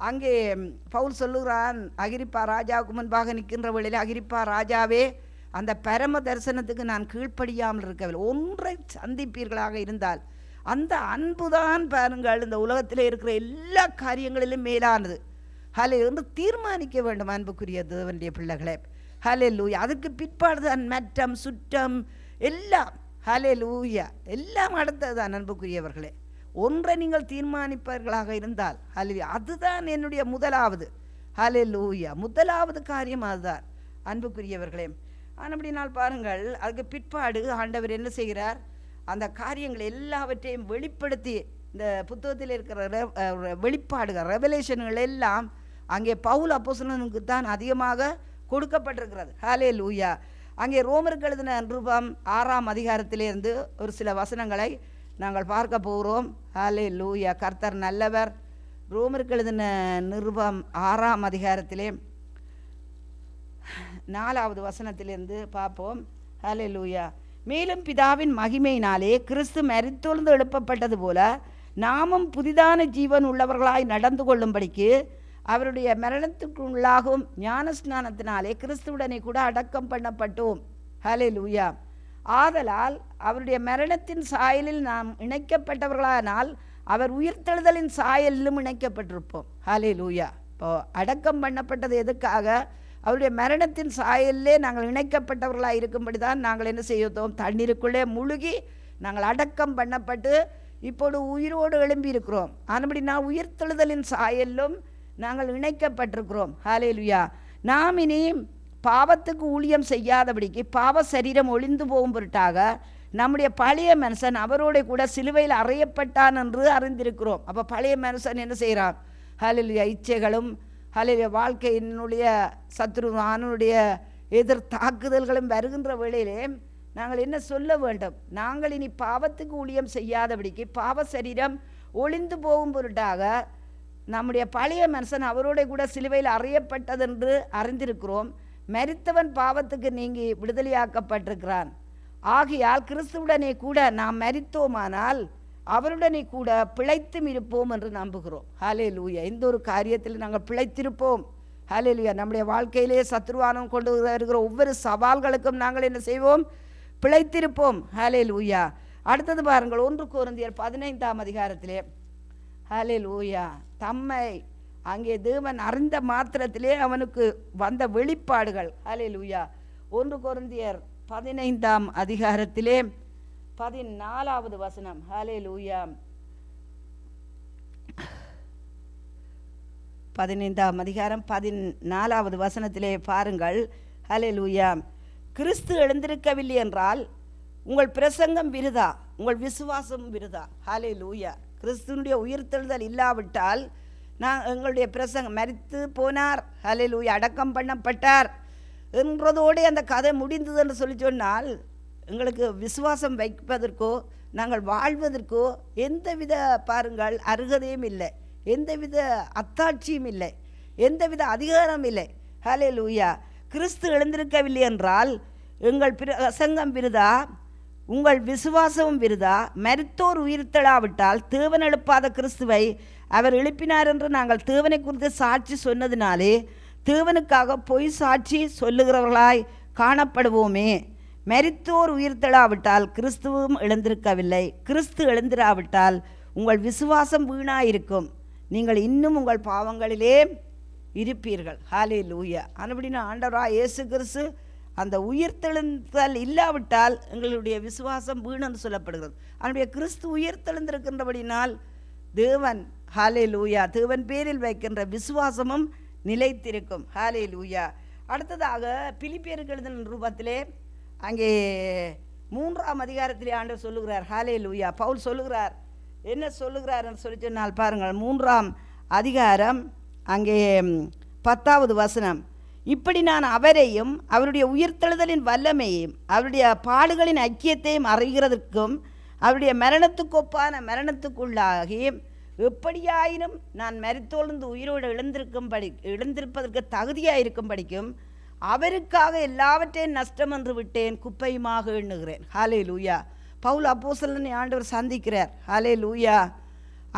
Speaker 1: அங்கே பவுல் சொல்லுகிறான், அகிரிப்பா ராஜாவுக்கு முன்பாக நிற்கின்ற வேளையில், அகிரிப்பா ராஜாவே, அந்த பரம தரிசனத்துக்கு நான் கீழ்ப்படியாமல் இருக்கவில்லை. ஒன்றை சந்திப்பீர்களாக இருந்தால் அந்த அன்புதான் பாருங்கள் இந்த உலகத்தில் இருக்கிற எல்லா காரியங்களிலும் மேலானது. என்று தீர்மானிக்க வேண்டும் அன்புக்குரிய தேவனுடைய பிள்ளைகளே. ஹல்லேலூயா. அதுக்கு பிற்பாடு தான் மற்றம் சுற்றம் எல்லாம். ஹல்லேலூயா. எல்லாம் அடுத்தது தான் அன்புக்குரியவர்களே. ஒன்றை நீங்கள் தீர்மானிப்பவர்களாக இருந்தால் ஹல்லேலூயா, அதுதான் என்னுடைய முதலாவது. ஹல்லேலூயா. முதலாவது காரியம் அதுதான் அன்புக்குரியவர்களே. அப்படினால் பாருங்கள், அதுக்கு பிற்பாடு ஆண்டவர் என்ன செய்கிறார், அந்த காரியங்கள் எல்லாவற்றையும் வெளிப்படுத்தி இந்த புத்தகத்தில் இருக்கிற வெளிப்பாடுகள் ரெவலேஷன்கள் எல்லாம் அங்கே பவுல் அப்போஸ்தலனுக்கு தான் அதிகமாக கொடுக்கப்பட்டிருக்கிறது. ஹல்லேலூயா. அங்கே ரோமருக்கு எழுதின நிருபம் 6ஆம் அதிகாரத்திலிருந்து ஒரு சில வசனங்களை நாங்கள் பார்க்க போகிறோம். ஹல்லேலூயா. கர்த்தர் நல்லவர். ரோமருக்கு எழுதின நிருபம் 6ஆம் அதிகாரத்திலே 4வது வசனத்திலிருந்து பார்ப்போம். ஹல்லேலூயா. மேலும் பிதாவின் மகிமையினாலே கிறிஸ்து மரித்தொழுந்து எழுப்பப்பட்டது போல நாமும் புதிதான ஜீவன் உள்ளவர்களாய் நடந்து கொள்ளும்படிக்கு அவருடைய மரணத்துக்குள்ளாகும் ஞானஸ்நானத்தினாலே கிறிஸ்துவுடனே கூட அடக்கம் பண்ணப்பட்டோம். ஹல்லேலூயா. ஆதலால் அவருடைய மரணத்தின் சாயலில் நாம் இணைக்கப்பட்டவர்களானால் அவர் உயிர்த்தெழுதலின் சாயலிலும் இணைக்கப்பட்டிருப்போம். ஹல்லேலூயா. இப்போ அடக்கம் பண்ணப்பட்டது எதுக்காக? அவருடைய மரணத்தின் சாயலிலே நாங்கள் இணைக்கப்பட்டவர்களாக இருக்கும்படி தான் நாங்கள் என்ன செய்தோம், தண்ணீருக்குள்ளே முழுகி நாங்கள் அடக்கம் பண்ணப்பட்டு இப்போது உயிரோடு எழும்பி இருக்கிறோம். ஆனபடி நான் உயிர்த்தெழுதலின் சாயலிலும் நாங்கள் இணைக்கப்பட்டிருக்கிறோம். ஹல்லேலூயா. நாம் இனி பாவத்துக்கு ஊழியம் செய்யாதபடிக்கு பாவ சரீரம் ஒளிந்து போகும் பொருட்டாக நம்முடைய பழைய மனுஷன் அவரோட கூட சிலுவையில் அறையப்பட்டான் என்று அறிந்திருக்கிறோம். அப்போ பழைய மனுஷன் என்ன செய்கிறான்? ஹல்லேலூயா. இச்சைகளும் ஹல்லேலூயா வாழ்க்கையினுடைய சத்ருவானுடைய எதிர் தாக்குதல்களும் வருகின்ற வேளையிலே நாங்கள் என்ன சொல்ல வேண்டும்? நாங்கள் இனி பாவத்துக்கு ஊழியம் செய்யாதபடிக்கு பாவ சரீரம் ஒளிந்து போகும் பொருட்டாக நம்முடைய பழைய மனுஷன் அவரோட கூட சிலுவையில் அறையப்பட்டதென்று அறிந்திருக்கிறோம். மரித்தவன் பாவத்துக்கு நீங்கி விடுதலையாக்கப்பட்டிருக்கிறான். ஆகையால் கிறிஸ்துவுடனே கூட நாம் மரித்தோமானால் அவருடனே கூட பிழைத்தும் இருப்போம் என்று நம்புகிறோம். ஹல்லேலூயா. இந்த ஒரு காரியத்தில் நாங்கள் பிழைத்திருப்போம். ஹல்லேலூயா. நம்முடைய வாழ்க்கையிலே சத்ருவானம் கொண்டு வருகிற ஒவ்வொரு சவால்களுக்கும் நாங்கள் என்ன செய்வோம்? பிழைத்திருப்போம். ஹல்லேலூயா. அடுத்தது பாருங்கள், 1 கொரிந்தியர் 15ஆம் அதிகாரத்திலே ஹல்லேலூயா தம்மை அங்கே தேவன் அறிந்த மாத்திரத்திலே அவனுக்கு வந்த வெளிப்பாடுகள். ஹல்லேலூயா. 1 கொரிந்தியர் 15ஆம் அதிகாரத்திலே 14வது வசனம். ஹல்லேலூயா. 15ஆம் அதிகாரம் 14வது வசனத்திலே பாருங்கள். ஹல்லேலூயா. கிறிஸ்து எழுந்திருக்கவில்லை என்றால் உங்கள் பிரசங்கம் விருதா, உங்கள் விசுவாசம் விருதா. ஹல்லேலூயா. கிறிஸ்துனுடைய உயிர்த்தெழுதல் இல்லாவிட்டால் எங்களுடைய பிரசங்கம் மரித்து போனார், ஹல்லேலூயா, அடக்கம் பண்ணப்பட்டார் என்றதோடு அந்த கதை முடிந்தது என்று சொல்லி சொன்னால் எங்களுக்கு விசுவாசம் வைப்பதற்கோ நாங்கள் வாழ்வதற்கோ எந்தவித பாருங்கள் அருகதையும் இல்லை, எந்தவித அத்தாட்சியும் இல்லை, எந்தவித அதிகாரம் இல்லை. ஹல்லேலூயா. கிறிஸ்து எழுந்திருக்கவில்லை என்றால் எங்கள் பிரசங்கம் விருதா, உங்கள் விசுவாசமும் விருதா. மரித்தோர் உயிர்த்தெழாவிட்டால் தேவன் எழுப்பாத கிறிஸ்துவை அவர் எழுப்பினார் என்று நாங்கள் தேவனை குறித்து சாட்சி சொன்னதினாலே தேவனுக்காக பொய் சாட்சி சொல்லுகிறவர்களாய் காணப்படுவோமே. மரித்தோர் உயிர்த்தெழாவிட்டால் கிறிஸ்துவும் எழுந்திருக்கவில்லை. கிறிஸ்து எழுந்திராவிட்டால் உங்கள் விசுவாசம் வீணாயிருக்கும், நீங்கள் இன்னும் உங்கள் பாவங்களிலே இருப்பீர்கள். ஹல்லேலூயா. அதுபடினா ஆண்டவராக இயேசு கிறிஸ்து அந்த உயிர்த்தெழுந்தல் இல்லாவிட்டால் எங்களுடைய விசுவாசம் வீணென்று சொல்லப்படுகிறது. அவனுடைய கிறிஸ்து உயிர்த்தெழுந்திருக்கின்றபடினால் தேவன் ஹல்லேலூயா தேவன் பேரில் வைக்கின்ற விசுவாசமும் நிலைத்திருக்கும். ஹல்லேலூயா. அடுத்ததாக பிலிப்பியருக்கு எழுதின ரூபத்திலே அங்கே 3ஆம் அதிகாரத்திலே ஆண்டவர் சொல்லுகிறார். ஹல்லேலூயா. பவுல் சொல்லுகிறார். என்ன சொல்லுகிறார் என்று சொல்லி சொன்னால் பாருங்கள், 3ஆம் அதிகாரம் அங்கே 10வது வசனம். இப்படி நான் அவரையும் அவருடைய உயிர்த்தெழுதலின் வல்லமையையும் அவருடைய பாடுகளின் ஐக்கியத்தையும் அறிகிறதற்கும் அவருடைய மரணத்துக்கொப்பான மரணத்துக்குள்ளாகி எப்படியாயினும் நான் மரித்தொழுந்து உயிரோடு எழுந்திருப்பதற்கு தகுதியாக இருக்கும்படிக்கும் அவருக்காக எல்லாவற்றையும் நஷ்டம் என்று விட்டேன், குப்பையுமாக எண்ணுகிறேன். ஹல்லேலூயா. பவுல் அப்போஸ்தலனை ஆண்டவர் சந்திக்கிறார். ஹல்லேலூயா.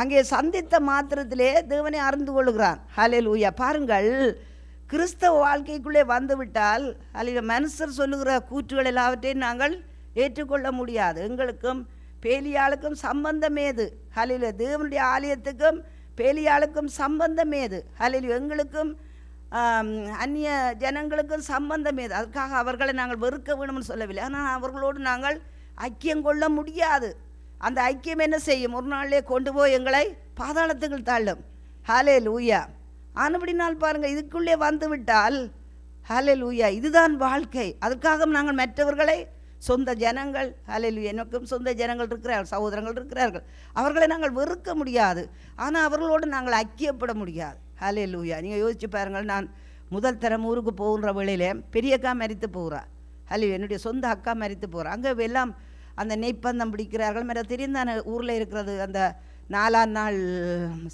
Speaker 1: அங்கே சந்தித்த மாத்திரத்திலே தேவனை அறிந்து கொள்கிறான். ஹல்லேலூயா. பாருங்கள், கிறிஸ்தவ வாழ்க்கைக்குள்ளே வந்துவிட்டால் அல்லது மனுஷர் சொல்லுகிற கூற்றுகள் எல்லாவற்றையும் நாங்கள் ஏற்றுக்கொள்ள முடியாது. எங்களுக்கும் பேலியாளுக்கும் சம்பந்தமேது. ஹல்லேலூயா. தேவனுடைய ஆலயத்துக்கும் பேலியாளுக்கும் சம்பந்தமேது. ஹல்லேலூயா. எங்களுக்கும் அந்நிய ஜனங்களுக்கும் சம்பந்தமேது. அதுக்காக அவர்களை நாங்கள் வெறுக்க வேணும்னு சொல்லவில்லை. ஆனால் அவர்களோடு நாங்கள் ஐக்கியம் கொள்ள முடியாது. அந்த ஐக்கியம் என்ன செய்யும்? ஒரு நாளிலே கொண்டு போய் எங்களை பாதாளத்துக்கு தள்ளும். ஹல்லேலூயா. ஆனபடினால் பாருங்கள், இதுக்குள்ளே வந்து விட்டால் ஹல்லேலூயா, இதுதான் வாழ்க்கை. அதற்காக நாங்கள் மற்றவர்களை சொந்த ஜனங்கள், ஹல்லேலூயா, எனக்கும் சொந்த ஜனங்கள் இருக்கிறார்கள், சகோதரங்கள் இருக்கிறார்கள், அவர்களை நாங்கள் வெறுக்க முடியாது. ஆனால் அவர்களோடு நாங்கள் ஐக்கியப்பட முடியாது. ஹல்லேலூயா. நீங்கள் யோசிச்சு பாருங்கள், நான் முதல் தரம் ஊருக்கு போகிற வேளையிலே பெரியக்கா மரித்து போகிறா. ஹல்லேலூயா. என்னுடைய சொந்த அக்கா மரித்து போகிறா. அங்கே எல்லாம் அந்த நெய்ப்பந்தம் பிடிக்கிறார்கள். மேலே தெரிந்தான ஊரில் இருக்கிறது. அந்த 4ஆம் நாள்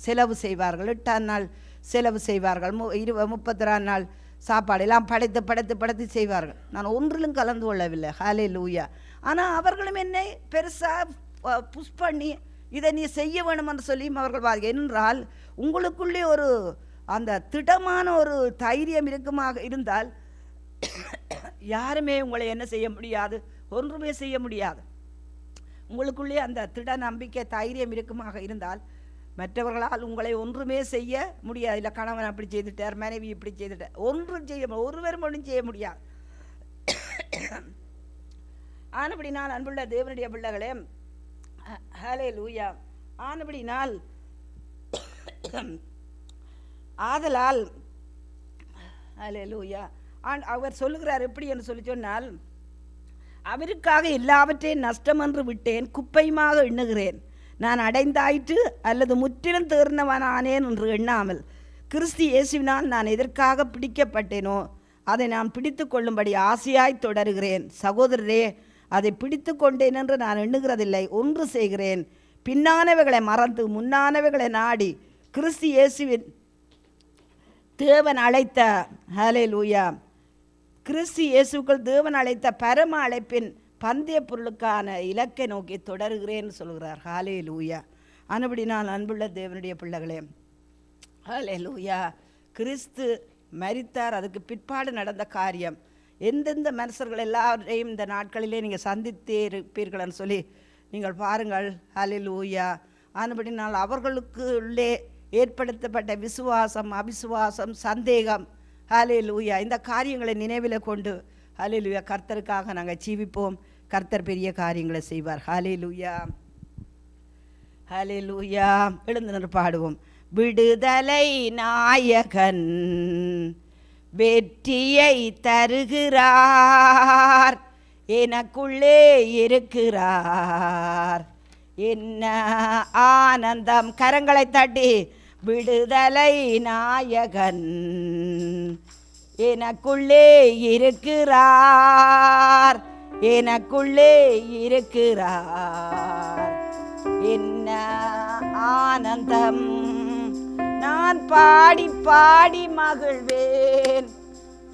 Speaker 1: செலவு செய்வார்கள், 8ஆம் நாள் செலவு செய்வார்கள், 31 நாள் சாப்பாடு எல்லாம் படைத்து செய்வார்கள். நான் ஒன்றிலும் கலந்து கொள்ளவில்லை. ஹல்லேலூயா. ஆனால் அவர்களும் என்னை பெருசாக புஷ் பண்ணி இதை நீ செய்ய வேணும் என்று சொல்லியும் அவர்கள் என்றால் உங்களுக்குள்ளே ஒரு அந்த திடமான ஒரு தைரியம் இருந்தால் யாருமே உங்களை என்ன செய்ய முடியாது? ஒன்றுமே செய்ய முடியாது. உங்களுக்குள்ளே அந்த திட நம்பிக்கை தைரியம் இருந்தால் மற்றவர்களால் உங்களை ஒன்றுமே செய்ய முடியாது. இல்லை கணவன் அப்படி செய்துட்டார், மனைவி இப்படி செய்துட்டார், ஒருவரும் ஒன்றும் செய்ய முடியாது. ஆனபடினால் அன்புள்ள தேவனுடைய பிள்ளைகளே, ஹல்லேலூயா, ஆனபடினால் ஆதலால் ஹல்லேலூயா, அவர் சொல்லுகிறார் எப்படி என்று சொல்லி சொன்னால், அவருக்காக எல்லாவற்றையும் நஷ்டம் என்று விட்டேன், குப்பையுமாக எண்ணுகிறேன். நான் அடைந்தாயிற்று அல்லது முற்றிலும் தேர்ந்தவனானேன் என்று எண்ணாமல் கிறிஸ்து இயேசுவினால் நான் எதற்காக பிடிக்கப்பட்டேனோ அதை நான் பிடித்து கொள்ளும்படி ஆசையாய் தொடருகிறேன். சகோதரரே, அதை பிடித்து கொண்டேன் என்று நான் எண்ணுகிறதில்லை, ஒன்று செய்கிறேன், பின்னானவைகளை மறந்து முன்னானவைகளை நாடி கிறிஸ்து இயேசுவின் தேவன் அழைத்த ஹல்லேலூயா, கிறிஸ்து இயேசுக்குள் தேவன் அழைத்த பரம அழைப்பின் பந்தய பொருளுக்கான இலக்கை நோக்கி தொடருகிறேன்னு சொல்கிறார். ஹல்லேலூயா. ஆனபடி நான் அன்புள்ள தேவனுடைய பிள்ளைகளே, ஹல்லேலூயா, கிறிஸ்து மரித்தார். அதுக்கு பிற்பாடு நடந்த காரியம், எந்தெந்த மனுஷர்கள் எல்லாரையும் இந்த நாட்களிலே நீங்கள் சந்தித்தே இருப்பீர்கள்னு சொல்லி நீங்கள் பாருங்கள். ஹல்லேலூயா. ஆனபடி நான் அவர்களுக்கு உள்ளே ஏற்படுத்தப்பட்ட விசுவாசம், அவிசுவாசம், சந்தேகம், ஹல்லேலூயா, இந்த காரியங்களை நினைவில் கொண்டு ஹல்லேலூயா கர்த்தருக்காக நாங்கள் ஜீவிப்போம். கர்த்தர் பெரிய காரியங்களை செய்வார். ஹல்லேலூயா, ஹல்லேலூயா. எழுந்து நின்று பாடுவோம். விடுதலை நாயகன் வெற்றியை தருகிறார், எனக்குள்ளே இருக்கிறார், என்ன ஆனந்தம். கரங்களை தட்டி, விடுதலை நாயகன் எனக்குள்ளே இருக்கிறார், எனக்குள்ளே இருக்கிறார், என்ன ஆனந்தம். நான் பாடி பாடி மகிழ்வேன்,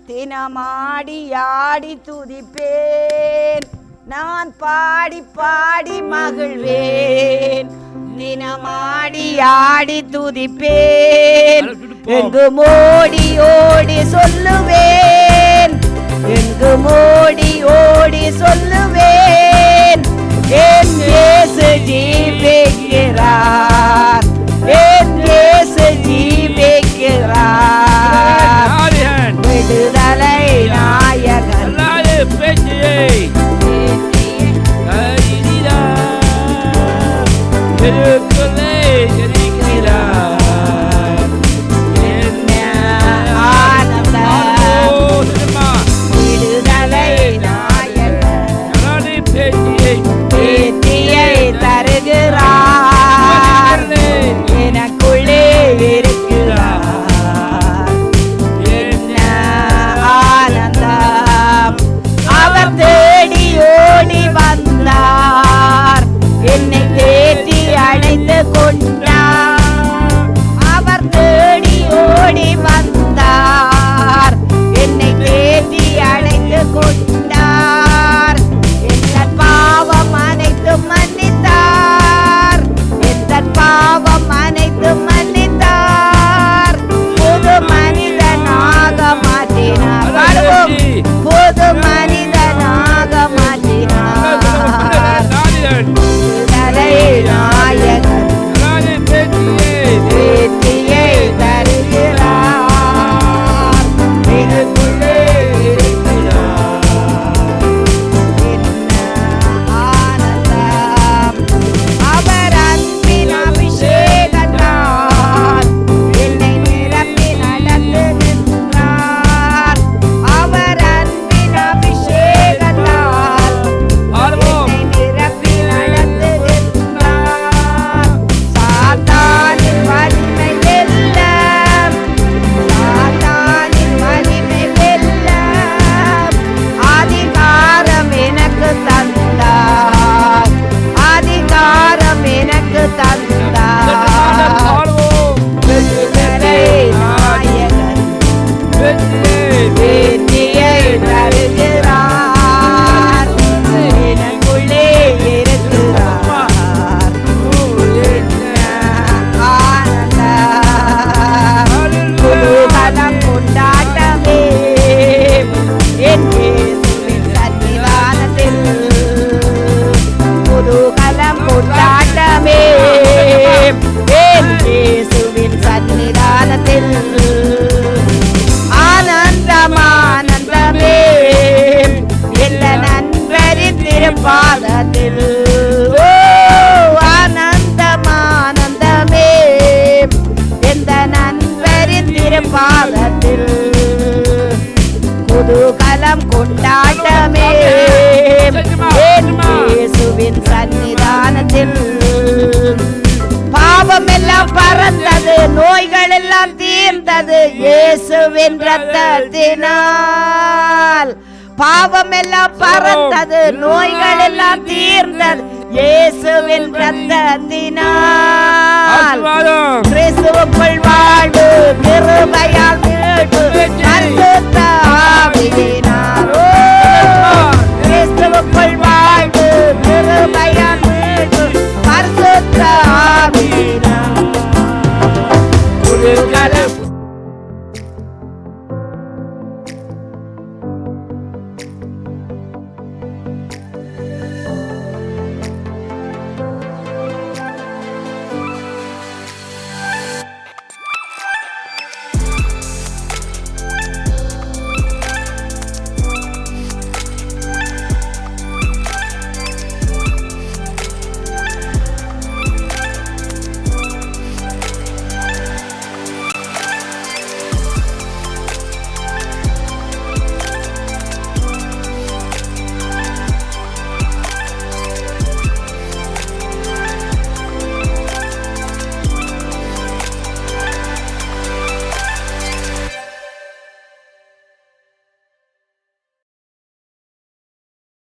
Speaker 1: தினமாடி ஆடி துதிப்பேன். நான் பாடி பாடி மகிழ்வேன், தினமாடி ஆடி துதிப்பேன். எங்கு ஓடி ஓடி சொல்லுவேன், எங்கு ஓடி ஓடி சொல்லுவேன், என் இயேசு ஜீவிக்கிறார், என் இயேசு ஜீவிக்கிறார். விடுதலை நாயகன் ஆனந்தம். வெற்றியை தருகிறார், எனக்குள்ளே இருக்கிறார். ஆனந்தம் குதூகலம் கொண்டாட்டமே என் இயேசுவின் சன்னிதானத்தில், குதூகலம் கொண்டாட்டமே என் இயேசுவின் சன்னிதானத்தில். ஆனந்தம் ஆனந்தமே எல்லா நண்பரின் திருப்பாதத்தில். ஓ ஆனந்தம் ஆனந்தமே எந்த நண்பரின் திருப்பாதத்தில், குதூகலம் கொண்டாட்டமே என் இயேசுவின் சன்னிதானத்தில். பாவம் எல்லாம் பறந்தது, நோய்கள் எல்லாம் தீர்ந்தது இயேசுவின் இரத்தத்தினால். பாவம் எல்லாம் பறந்தது, நோய்கள் எல்லாம் தீர்ந்தது இயேசுவின் இரத்தத்தினால். கிறிஸ்துவுக்குள் வாழ்வு, கிருபையால் மீட்பு, பரிசுத்த